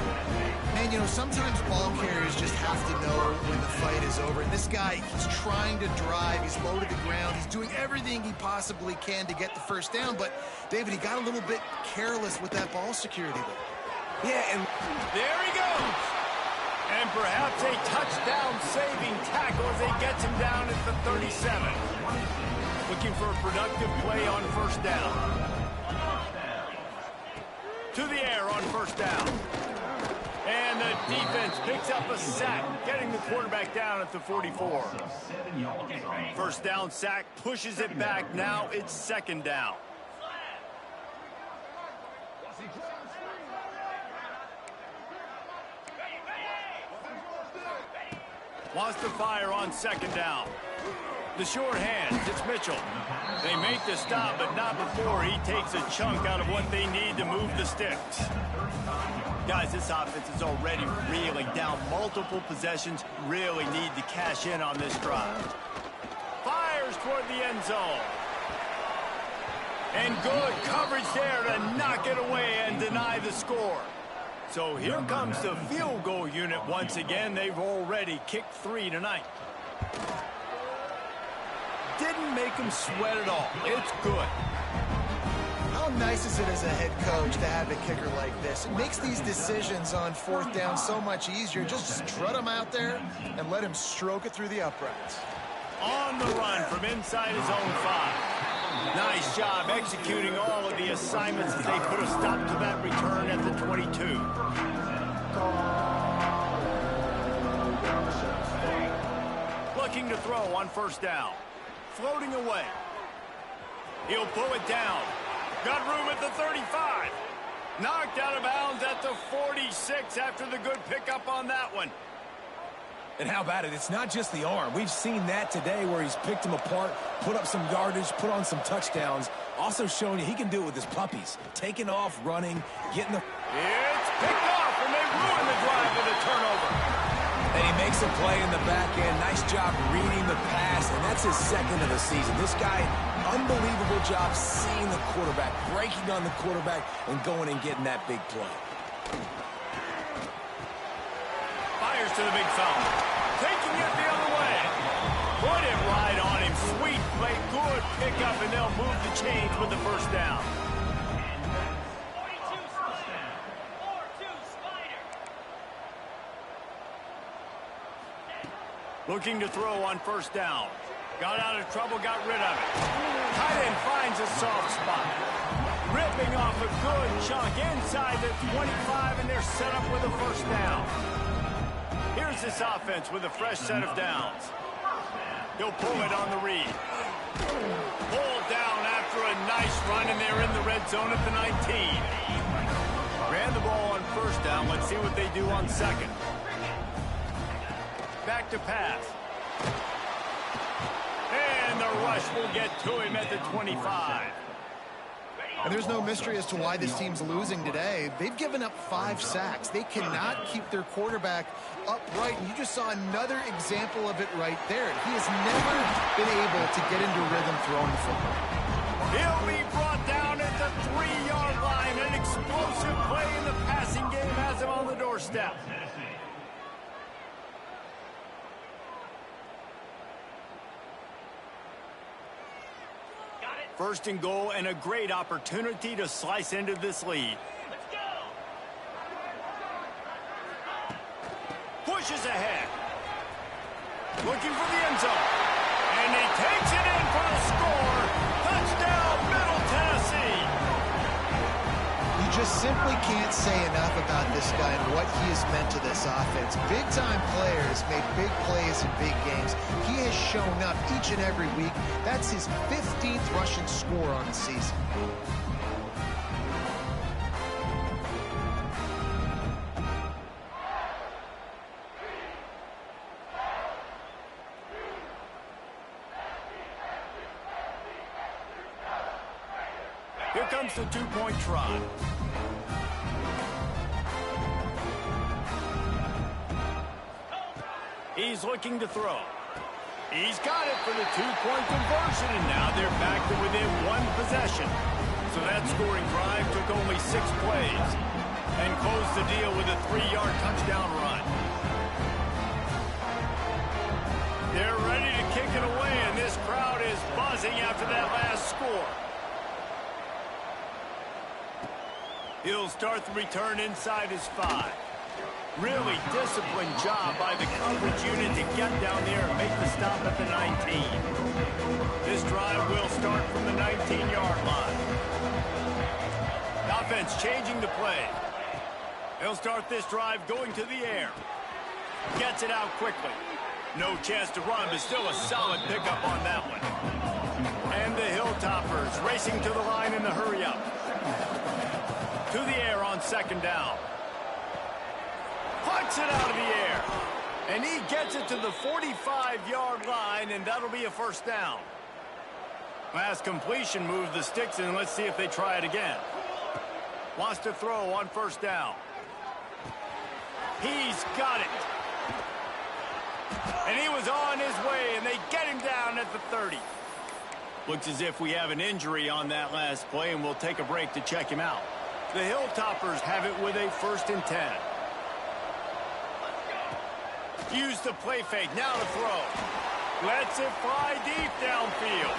Man, you know, sometimes ball carriers just have to know when the fight is over. And this guy, he's trying to drive. He's low to the ground. He's doing everything he possibly can to get the first down. But, David, he got a little bit careless with that ball security there. Yeah, and there he goes. And perhaps a touchdown-saving tackle as he gets him down at the 37. Looking for a productive play on first down. To the air on first down. And the defense picks up a sack, getting the quarterback down at the 44. First down sack pushes it back. Now it's second down. Wants to fire on second down. The short hands, it's Mitchell. They make the stop, but not before he takes a chunk out of what they need to move the sticks. Guys, this offense is already reeling down multiple possessions. Really need to cash in on this drive. Fires toward the end zone. And good coverage there to knock it away and deny the score. So here comes the field goal unit once again. They've already kicked 3 tonight. Didn't make him sweat at all. It's good. How nice is it as a head coach to have a kicker like this? It makes these decisions on fourth down so much easier. Just strut him out there and let him stroke it through the uprights. On the run from inside his own 5. Nice job executing all of the assignments as they put a stop to that return at the 22. Looking to throw on first down. Floating away. He'll pull it down. Got room at the 35. Knocked out of bounds at the 46 after the good pickup on that one. And how about it? It's not just the arm. We've seen that today where he's picked them apart, put up some yardage, put on some touchdowns. Also showing you he can do it with his puppies. Taking off, running, getting the... It's picked off, and they ruin the drive with a turnover. And he makes a play in the back end. Nice job reading the pass, and that's his second of the season. This guy, unbelievable job seeing the quarterback, breaking on the quarterback, and going and getting that big play. Fires to the big fella. Taking it the other way. Put it right on him. Sweet play, good pickup, and they'll move the chains with the first down. Looking to throw on first down. Got out of trouble, got rid of it. Tight end finds a soft spot. Ripping off a good chunk inside the 25, and they're set up with a first down. Here's this offense with a fresh set of downs. He'll pull it on the read. Pulled down after a nice run, and they're in the red zone at the 19. Ran the ball on first down. Let's see what they do on second. Back to pass. And the rush will get to him at the 25. And there's no mystery as to why this team's losing today. They've given up 5 sacks. They cannot keep their quarterback upright. And you just saw another example of it right there. He has never been able to get into rhythm throwing the football. He'll be brought down at the 3-yard line. An explosive play in the passing game has him on the doorstep. First and goal, and a great opportunity to slice into this lead. Pushes ahead. Looking for the end zone. And he takes it in for the score. Touchdown, Middle Tennessee. You just simply can't say enough about this guy and what he has meant to this offense. Big-time players make big plays in big games. He has shown up each and every week. That's his 15th rushing score on the season. Here comes the two-point try. He's looking to throw. He's got it for the two-point conversion, and now they're back to within 1 possession. So that scoring drive took only 6 plays and closed the deal with a 3-yard touchdown run. They're ready to kick it away, and this crowd is buzzing after that last score. He'll start the return inside his 5. Really disciplined job by the coverage unit to get down there and make the stop at the 19. This drive will start from the 19-yard line. Offense changing the play. He'll start this drive going to the air. Gets it out quickly. No chance to run, but still a solid pickup on that one. And the Hilltoppers racing to the line in the hurry-up. To the air on second down. Puts it out of the air. And he gets it to the 45-yard line, and that'll be a first down. Last completion moved the sticks in. Let's see if they try it again. Wants to throw on first down. He's got it. And he was on his way, and they get him down at the 30. Looks as if we have an injury on that last play, and we'll take a break to check him out. The Hilltoppers have it with a 1st and 10. Use the play fake, now to throw. Lets it fly deep downfield.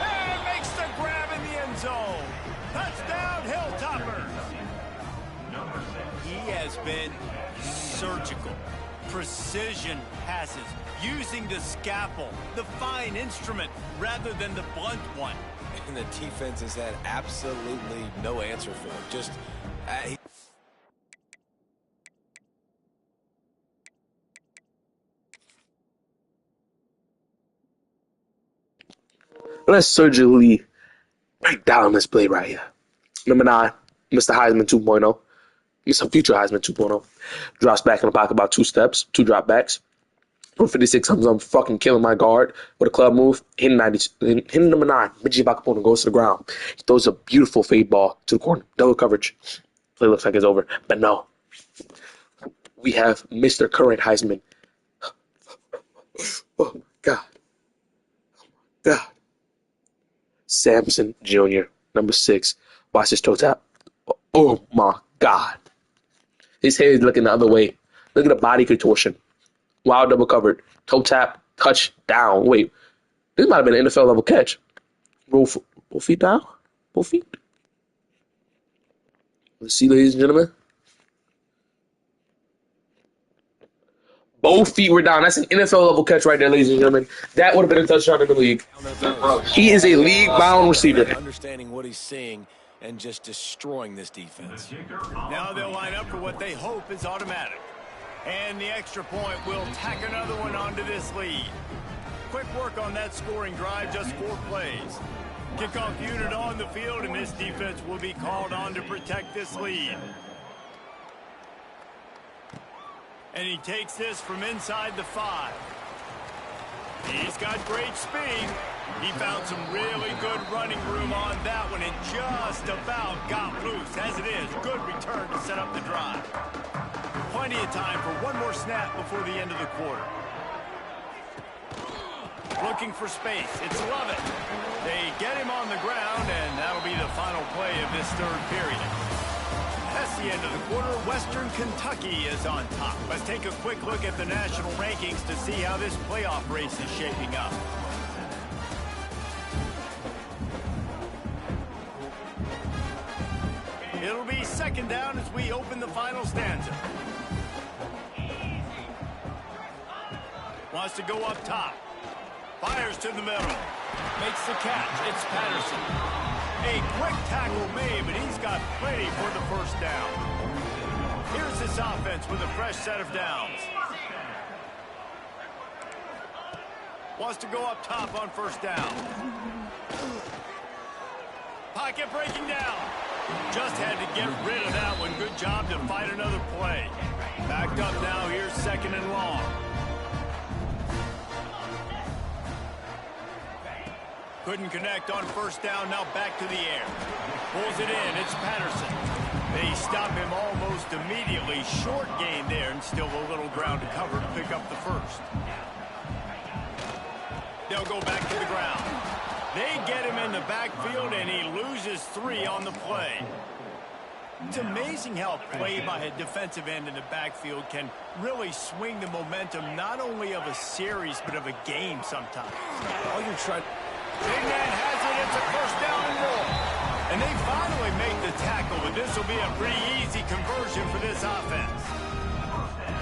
And makes the grab in the end zone. Touchdown, Hilltoppers. He has been surgical. Precision passes, using the scalpel, the fine instrument, rather than the blunt one. And the defense has had absolutely no answer for him. Just... Let's surgically break down this play right here. Number 9, Mr. Heisman 2.0. Mr. Future Heisman 2.0. Drops back in the pocket about 2 steps, 2 drop backs. 156 comes on fucking killing my guard with a club move. Hitting number 9. Midget Bakapona goes to the ground. He throws a beautiful fade ball to the corner. Double coverage. Play looks like it's over. But no. We have Mr. Current Heisman. Oh, my God. Oh, my God. Samson Jr., number 6. Watch his toe tap. Oh, my God. His head is looking the other way. Look at the body contortion. Wild double covered. Toe tap. Touchdown. Wait. This might have been an NFL level catch. Both feet down. Both feet. Let's see, ladies and gentlemen. Both feet were down. That's an NFL level catch right there, ladies and gentlemen. That would have been a touchdown in the league. He is a league-bound receiver. Understanding what he's seeing and just destroying this defense. Now they'll line up for what they hope is automatic. And the extra point will tack another one onto this lead. Quick work on that scoring drive, just 4 plays. Kickoff unit on the field, and this defense will be called on to protect this lead. And he takes this from inside the 5. He's got great speed. He found some really good running room on that one and just about got loose. As it is, good return to set up the drive. Plenty of time for one more snap before the end of the quarter. Looking for space. It's Lovett. They get him on the ground, and that'll be the final play of this 3rd period. That's the end of the quarter. Western Kentucky is on top. Let's take a quick look at the national rankings to see how this playoff race is shaping up. It'll be 2nd down as we open the final stanza. Wants to go up top. Fires to the middle. Makes the catch. It's Patterson. A quick tackle made, but he's got plenty for the 1st down. Here's this offense with a fresh set of downs. Wants to go up top on 1st down. Pocket breaking down. Just had to get rid of that one. Good job to fight another play. Backed up now. Here's 2nd and long. Couldn't connect on 1st down, now back to the air. Pulls it in, it's Patterson. They stop him almost immediately. Short gain there, and still a little ground to cover to pick up the 1st. They'll go back to the ground. They get him in the backfield, and he loses 3 on the play. It's amazing how play by a defensive end in the backfield can really swing the momentum not only of a series, but of a game sometimes. All you're trying... Big man has it. It's a 1st down and more. And they finally make the tackle, but this will be a pretty easy conversion for this offense.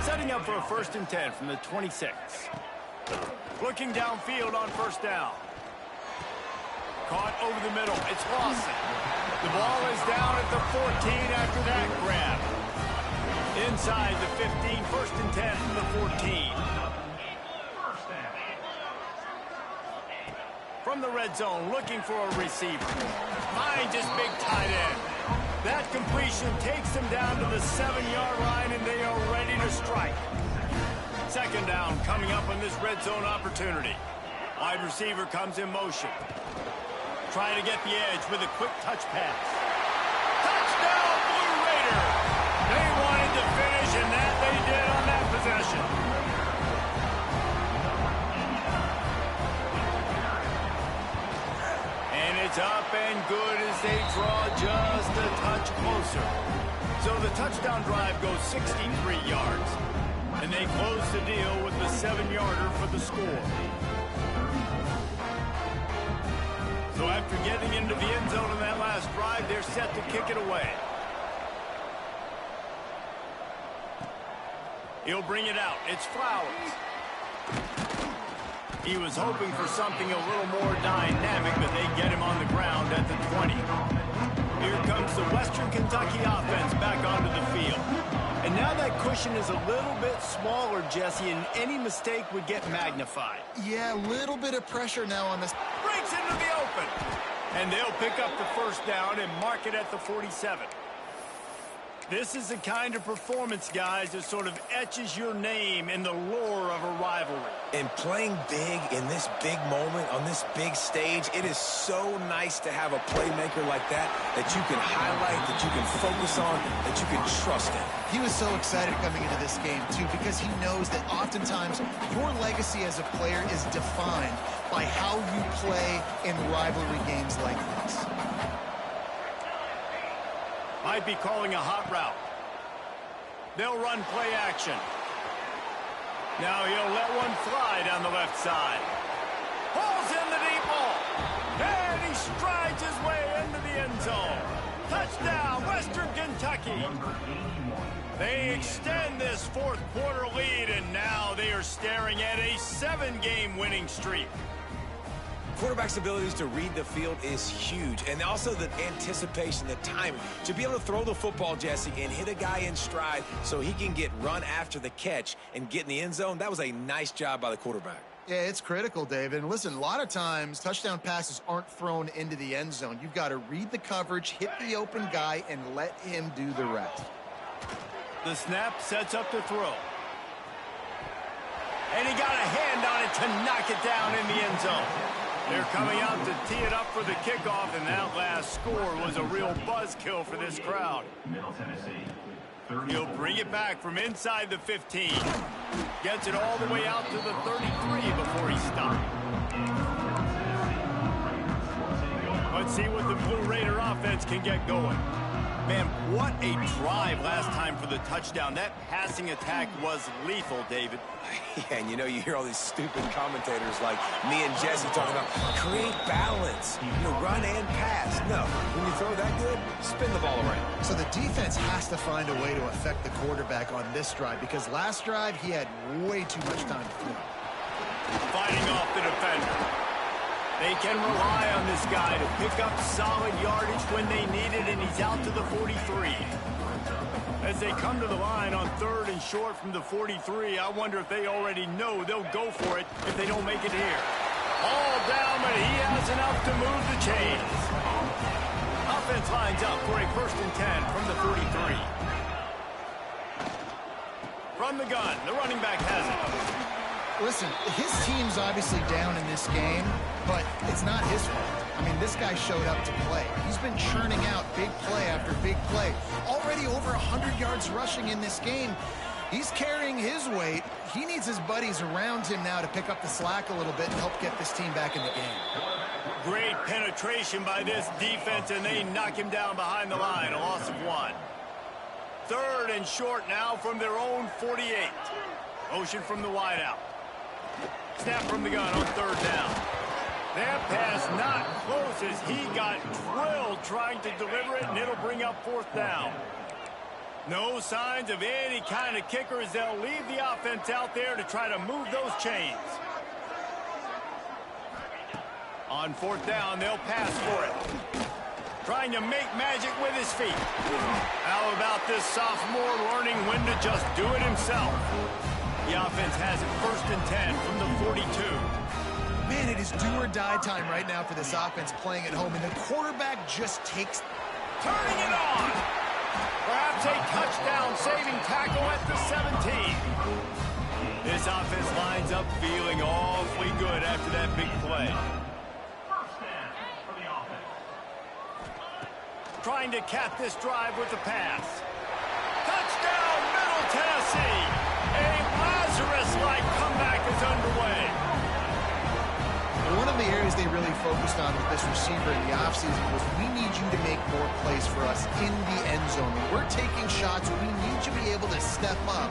Setting up for a 1st and 10 from the 26. Looking downfield on 1st down. Caught over the middle. It's Lawson. The ball is down at the 14 after that grab. Inside the 15, 1st and 10 from the 14. From the red zone, looking for a receiver. Finds his big tight end. That completion takes them down to the 7-yard line, and they are ready to strike. 2nd down coming up on this red zone opportunity. Wide receiver comes in motion. Trying to get the edge with a quick touch pass. Touchdown, Blue Raider! They wanted to finish, and that they did on that possession. And it's up and good as they draw just a touch closer. So the touchdown drive goes 63 yards. And they close the deal with the 7-yarder for the score. So after getting into the end zone in that last drive, they're set to kick it away. He'll bring it out. It's Flowers. He was hoping for something a little more dynamic, but they get him on the ground at the 20. Here comes the Western Kentucky offense back onto the field. And now that cushion is a little bit smaller, Jesse, and any mistake would get magnified. Yeah, a little bit of pressure now on this. Breaks into the open. And they'll pick up the 1st down and mark it at the 47. This is the kind of performance, guys, that sort of etches your name in the lore of a rivalry. And playing big in this big moment, on this big stage, it is so nice to have a playmaker like that you can highlight, that you can focus on, that you can trust in. He was so excited coming into this game, too, because he knows that oftentimes your legacy as a player is defined by how you play in rivalry games like this. Might be calling a hot route. They'll run play action. Now he'll let one fly down the left side. Pulls in the deep ball. And he strides his way into the end zone. Touchdown, Western Kentucky. They extend this 4th quarter lead, and now they are staring at a 7-game winning streak. Quarterback's abilities to read the field is huge, and also the anticipation, the timing. To be able to throw the football, Jesse, and hit a guy in stride so he can get run after the catch and get in the end zone, that was a nice job by the quarterback. Yeah, it's critical, David. And listen, a lot of times touchdown passes aren't thrown into the end zone. You've got to read the coverage, hit the open guy, and let him do the rest. The snap sets up the throw. And he got a hand on it to knock it down in the end zone. They're coming out to tee it up for the kickoff, and that last score was a real buzzkill for this crowd. He'll bring it back from inside the 15. Gets it all the way out to the 33 before he stopped. Let's see what the Blue Raider offense can get going. Man, what a drive last time for the touchdown. That passing attack was lethal, David. Yeah, and you hear all these stupid commentators like me and Jesse talking about create balance, run and pass. No, when you throw that good, spin the ball around. So the defense has to find a way to affect the quarterback on this drive, because last drive he had way too much time to throw. Fighting off the defender. They can rely on this guy to pick up solid yardage when they need it, and he's out to the 43. As they come to the line on 3rd and short from the 43, I wonder if they already know they'll go for it if they don't make it here. All down, but he has enough to move the chains. Offense lines up for a 1st and 10 from the 43. From the gun, the running back has it. Listen, his team's obviously down in this game, but it's not his fault. I mean, this guy showed up to play. He's been churning out big play after big play. Already over 100 yards rushing in this game. He's carrying his weight. He needs his buddies around him now to pick up the slack a little bit and help get this team back in the game. Great penetration by this defense, and they knock him down behind the line. A loss of 1. 3rd and short now from their own 48. Motion from the wideout. Snap from the gun on 3rd down. That pass not close as he got drilled trying to deliver it, and it'll bring up 4th down. No signs of any kind of kicker as they'll leave the offense out there to try to move those chains. On fourth down, they'll pass for it. Trying to make magic with his feet. How about this sophomore learning when to just do it himself? The offense has it 1st and 10 from the 42. Man, it is do or die time right now for this offense playing at home, and the quarterback just takes... Turning it on! Perhaps a touchdown-saving tackle at the 17. This offense lines up feeling awfully good after that big play. Trying to cap this drive with the pass. Touchdown, Middle Tennessee! A Lazarus-like comeback is underway. One of the areas they really focused on with this receiver in the offseason was we need you to make more plays for us in the end zone. When we're taking shots, we need you to be able to step up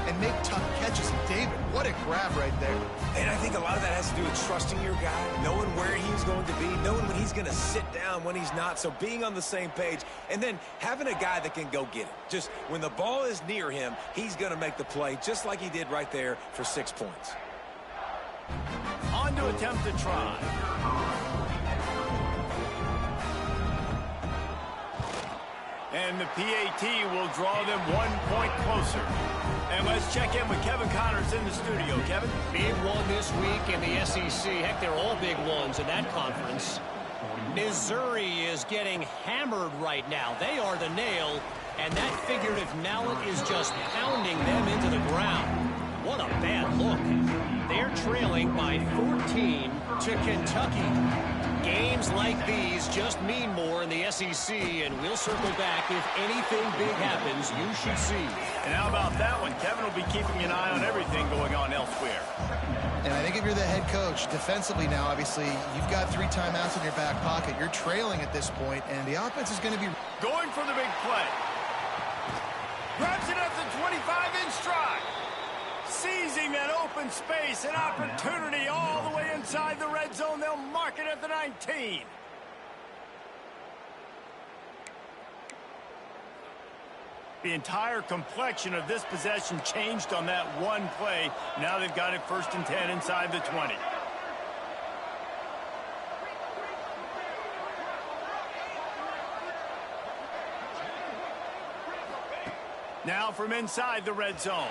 and make tough catches. David, what a grab right there. And I think a lot of that has to do with trusting your guy, knowing where he's going to be, knowing when he's going to sit down, when he's not, so being on the same page, and then having a guy that can go get it. Just when the ball is near him, he's going to make the play, just like he did right there for 6 points. On to attempt to try. And the PAT will draw them 1 point closer. And let's check in with Kevin Connors in the studio. Kevin? Big one this week in the SEC. Heck, they're all big ones in that conference. Missouri is getting hammered right now. They are the nail, and that figurative mallet is just pounding them into the ground. What a bad look. They're trailing by 14 to Kentucky. Games like these just mean more in the SEC, and we'll circle back. If anything big happens, you should see. And how about that one? Kevin will be keeping an eye on everything going on elsewhere. And I think if you're the head coach, defensively now, obviously, you've got 3 timeouts in your back pocket. You're trailing at this point, and the offense is going to be... Going for the big play. Grabs it at the 25 in stride. Seizing that open space, an opportunity all the way inside the red zone. They'll mark it at the 19. The entire complexion of this possession changed on that one play. Now they've got it 1st and 10 inside the 20. Now from inside the red zone.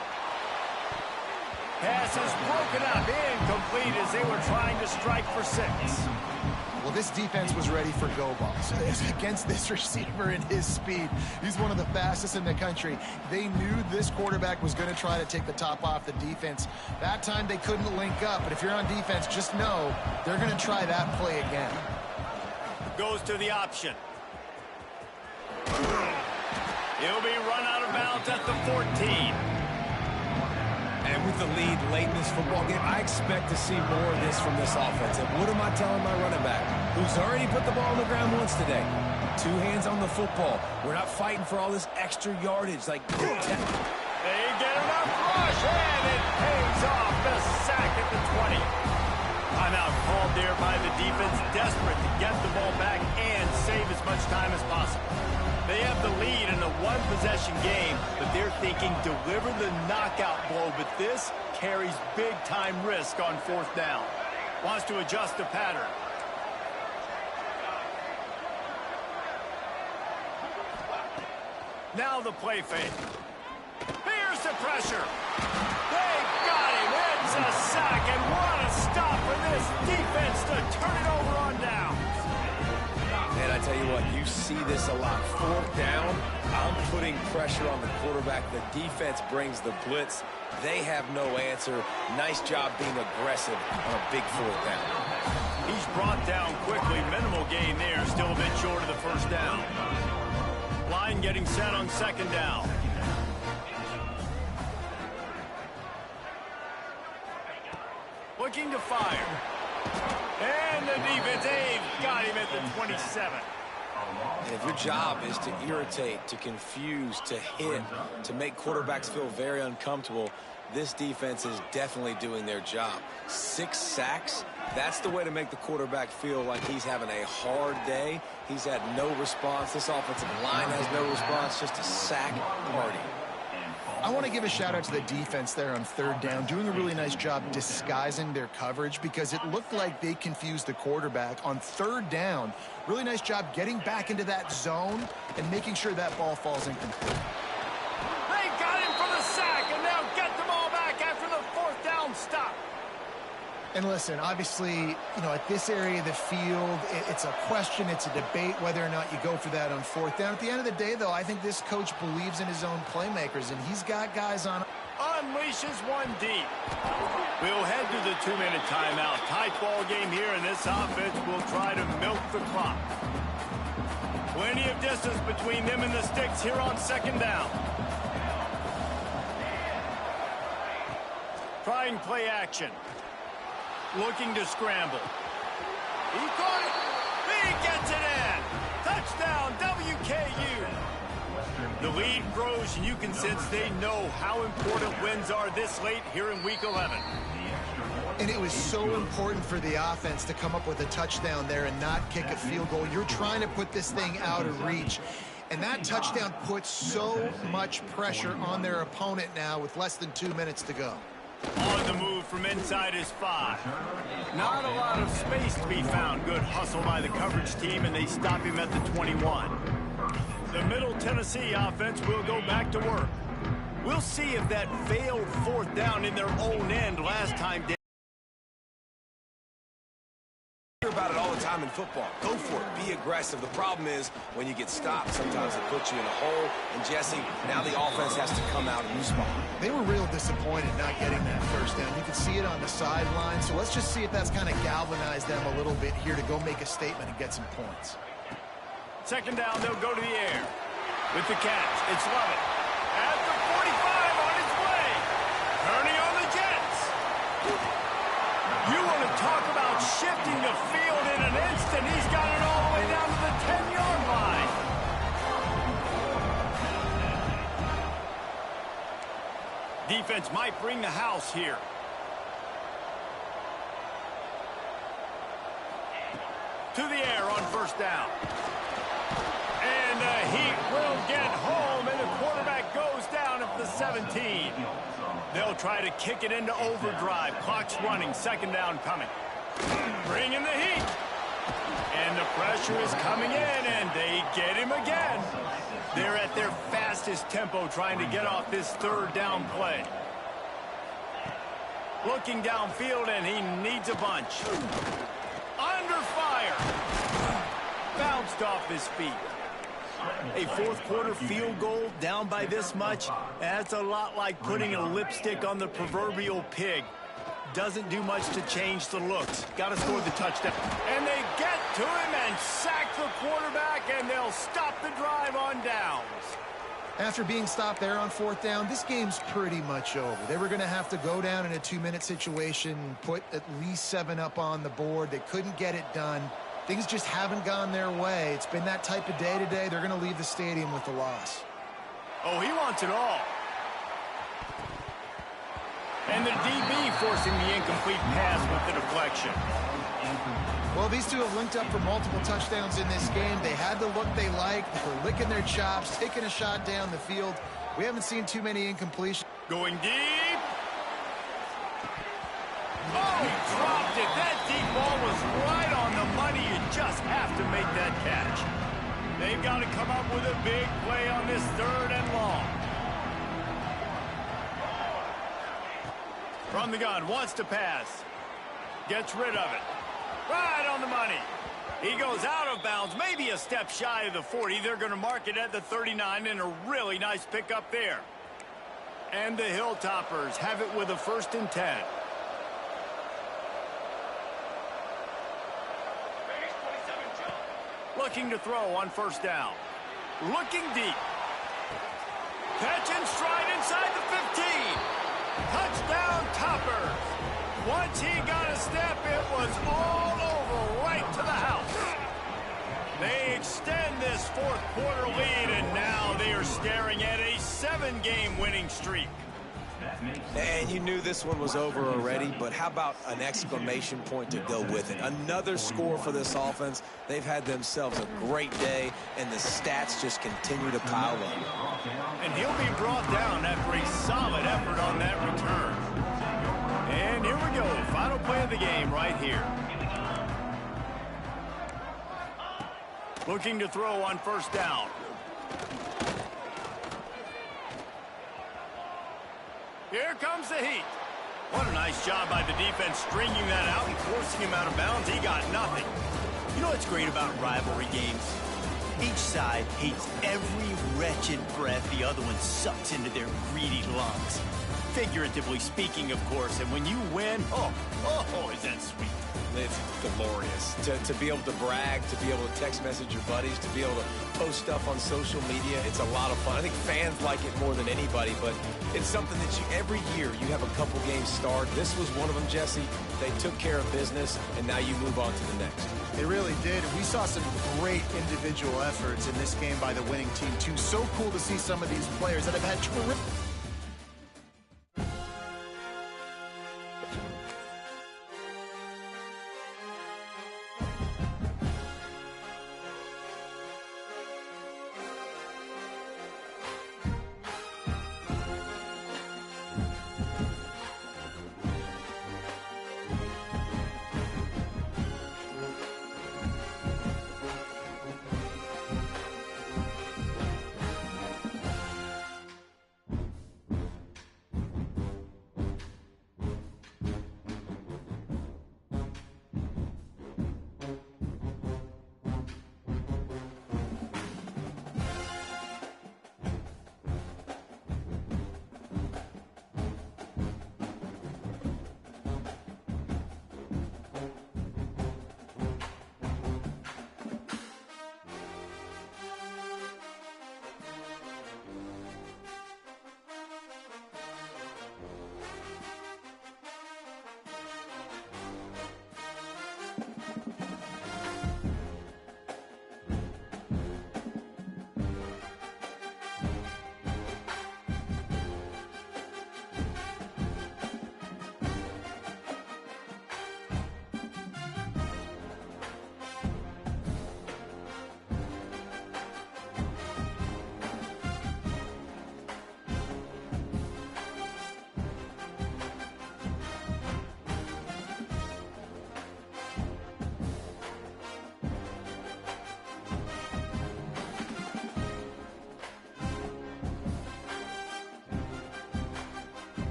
Pass is broken up, incomplete as they were trying to strike for 6. Well, this defense was ready for go balls. Against this receiver and his speed, he's one of the fastest in the country. They knew this quarterback was going to try to take the top off the defense. That time they couldn't link up, but if you're on defense, just know they're going to try that play again. Goes to the option. He'll be run out of bounds at the 14. And with the lead late in this football game, I expect to see more of this from this offense. And what am I telling my running back, who's already put the ball on the ground once today? 2 hands on the football. We're not fighting for all this extra yardage. They get enough rush, and it pays off the sack at the 20. Timeout called there by the defense, desperate to get the ball back and save as much time as possible. They have the lead in a 1-possession game, but they're thinking deliver the knockout blow, but this carries big-time risk on 4th down. Wants to adjust the pattern. Now the play fake. Here's the pressure. They've got him. It's a sack, and what a stop for this defense to turn it over on down. And I tell you what, you see this a lot. 4th down, I'm putting pressure on the quarterback. The defense brings the blitz. They have no answer. Nice job being aggressive on a big 4th down. He's brought down quickly. Minimal gain there. Still a bit short of the 1st down. Line getting set on 2nd down. Looking to fire. And the defense, they've got him at the 27. And if your job is to irritate, to confuse, to hit, to make quarterbacks feel very uncomfortable, this defense is definitely doing their job. 6 sacks, that's the way to make the quarterback feel like he's having a hard day. He's had no response. This offensive line has no response, just a sack party. I want to give a shout out to the defense there on 3rd down, doing a really nice job disguising their coverage because it looked like they confused the quarterback on 3rd down. Really nice job getting back into that zone and making sure that ball falls incomplete. They got him for the sack, and they'll get the ball back after the 4th down stop. And listen, obviously, at this area of the field, it's a question, it's a debate whether or not you go for that on 4th down. At the end of the day, though, I think this coach believes in his own playmakers, and he's got guys on. Unleashes one deep. We'll head to the 2-minute timeout. Tight ball game here, and this offense will try to milk the clock. Plenty of distance between them and the sticks here on 2nd down. Trying play action. Looking to scramble. He caught it. He gets it in. Touchdown, WKU. The lead grows, and you can sense they know how important wins are this late here in Week 11. And it was so important for the offense to come up with a touchdown there and not kick a field goal. You're trying to put this thing out of reach. And that touchdown puts so much pressure on their opponent now with less than 2 minutes to go. On the move from inside his 5. Not a lot of space to be found. Good hustle by the coverage team, and they stop him at the 21. The Middle Tennessee offense will go back to work. We'll see if that failed 4th down in their own end last time. About it all the time in football. Go for it. Be aggressive. The problem is when you get stopped, sometimes it puts you in a hole. And Jesse, now the offense has to come out and respond. They were real disappointed not getting that 1st down. You could see it on the sideline. So let's just see if that's kind of galvanized them a little bit here to go make a statement and get some points. 2nd down, they'll go to the air. With the catch, it's Lovett. At the 45 on his way. Turning on the Jets. You want to talk about shifting the field in an instant. He's got it all the way down to the 10-yard line. Defense might bring the house here. To the air on 1st down. And the Heat will get home, and the quarterback goes down at the 17. They'll try to kick it into overdrive. Clock's running. 2nd down coming. Bring in the heat. And the pressure is coming in, and they get him again. They're at their fastest tempo trying to get off this 3rd down play. Looking downfield, and he needs a bunch. Under fire. Bounced off his feet. A 4th quarter field goal down by this much, that's a lot like putting a lipstick on the proverbial pig. Doesn't do much to change the looks. Got to score the touchdown. And they get to him and sack the quarterback, and they'll stop the drive on downs. After being stopped there on 4th down, this game's pretty much over. They were going to have to go down in a 2-minute situation, put at least 7 up on the board. They couldn't get it done. Things just haven't gone their way. It's been that type of day today. They're going to leave the stadium with a loss. Oh, he wants it all. And the DB forcing the incomplete pass with the deflection. Well, these two have linked up for multiple touchdowns in this game. They had the look they liked. They were licking their chops, taking a shot down the field. We haven't seen too many incompletions. Going deep. Oh, he dropped it. That deep ball was right on the money. You just have to make that catch. They've got to come up with a big play on this 3rd and long. From the gun, wants to pass. Gets rid of it. Right on the money. He goes out of bounds, maybe a step shy of the 40. They're going to mark it at the 39, and a really nice pickup there. And the Hilltoppers have it with a 1st and 10. Looking to throw on 1st down. Looking deep. Catch and stride inside the 15. Touchdown, Toppers. Once he got a step, it was all over right to the house. They extend this fourth quarter lead, and now they are staring at a 7-game winning streak. And you knew this one was over already, but how about an exclamation point to go with it? Another score for this offense. They've had themselves a great day, and the stats just continue to pile up. And he'll be brought down after a solid effort on that return. And here we go, final play of the game right here. Looking to throw on first down. Here comes the heat. What a nice job by the defense stringing that out and forcing him out of bounds. He got nothing. You know what's great about rivalry games? Each side hates every wretched breath the other one sucks into their greedy lungs. Figuratively speaking, of course, and when you win, oh, is that sweet. It's glorious to be able to brag, to be able to text message your buddies, to be able to post stuff on social media. It's a lot of fun. I think fans like it more than anybody, but it's something that every year you have a couple games start. This was one of them, Jesse. They took care of business, and now you move on to the next. They really did. We saw some great individual efforts in this game by the winning team, too. So cool to see some of these players that have had terrific...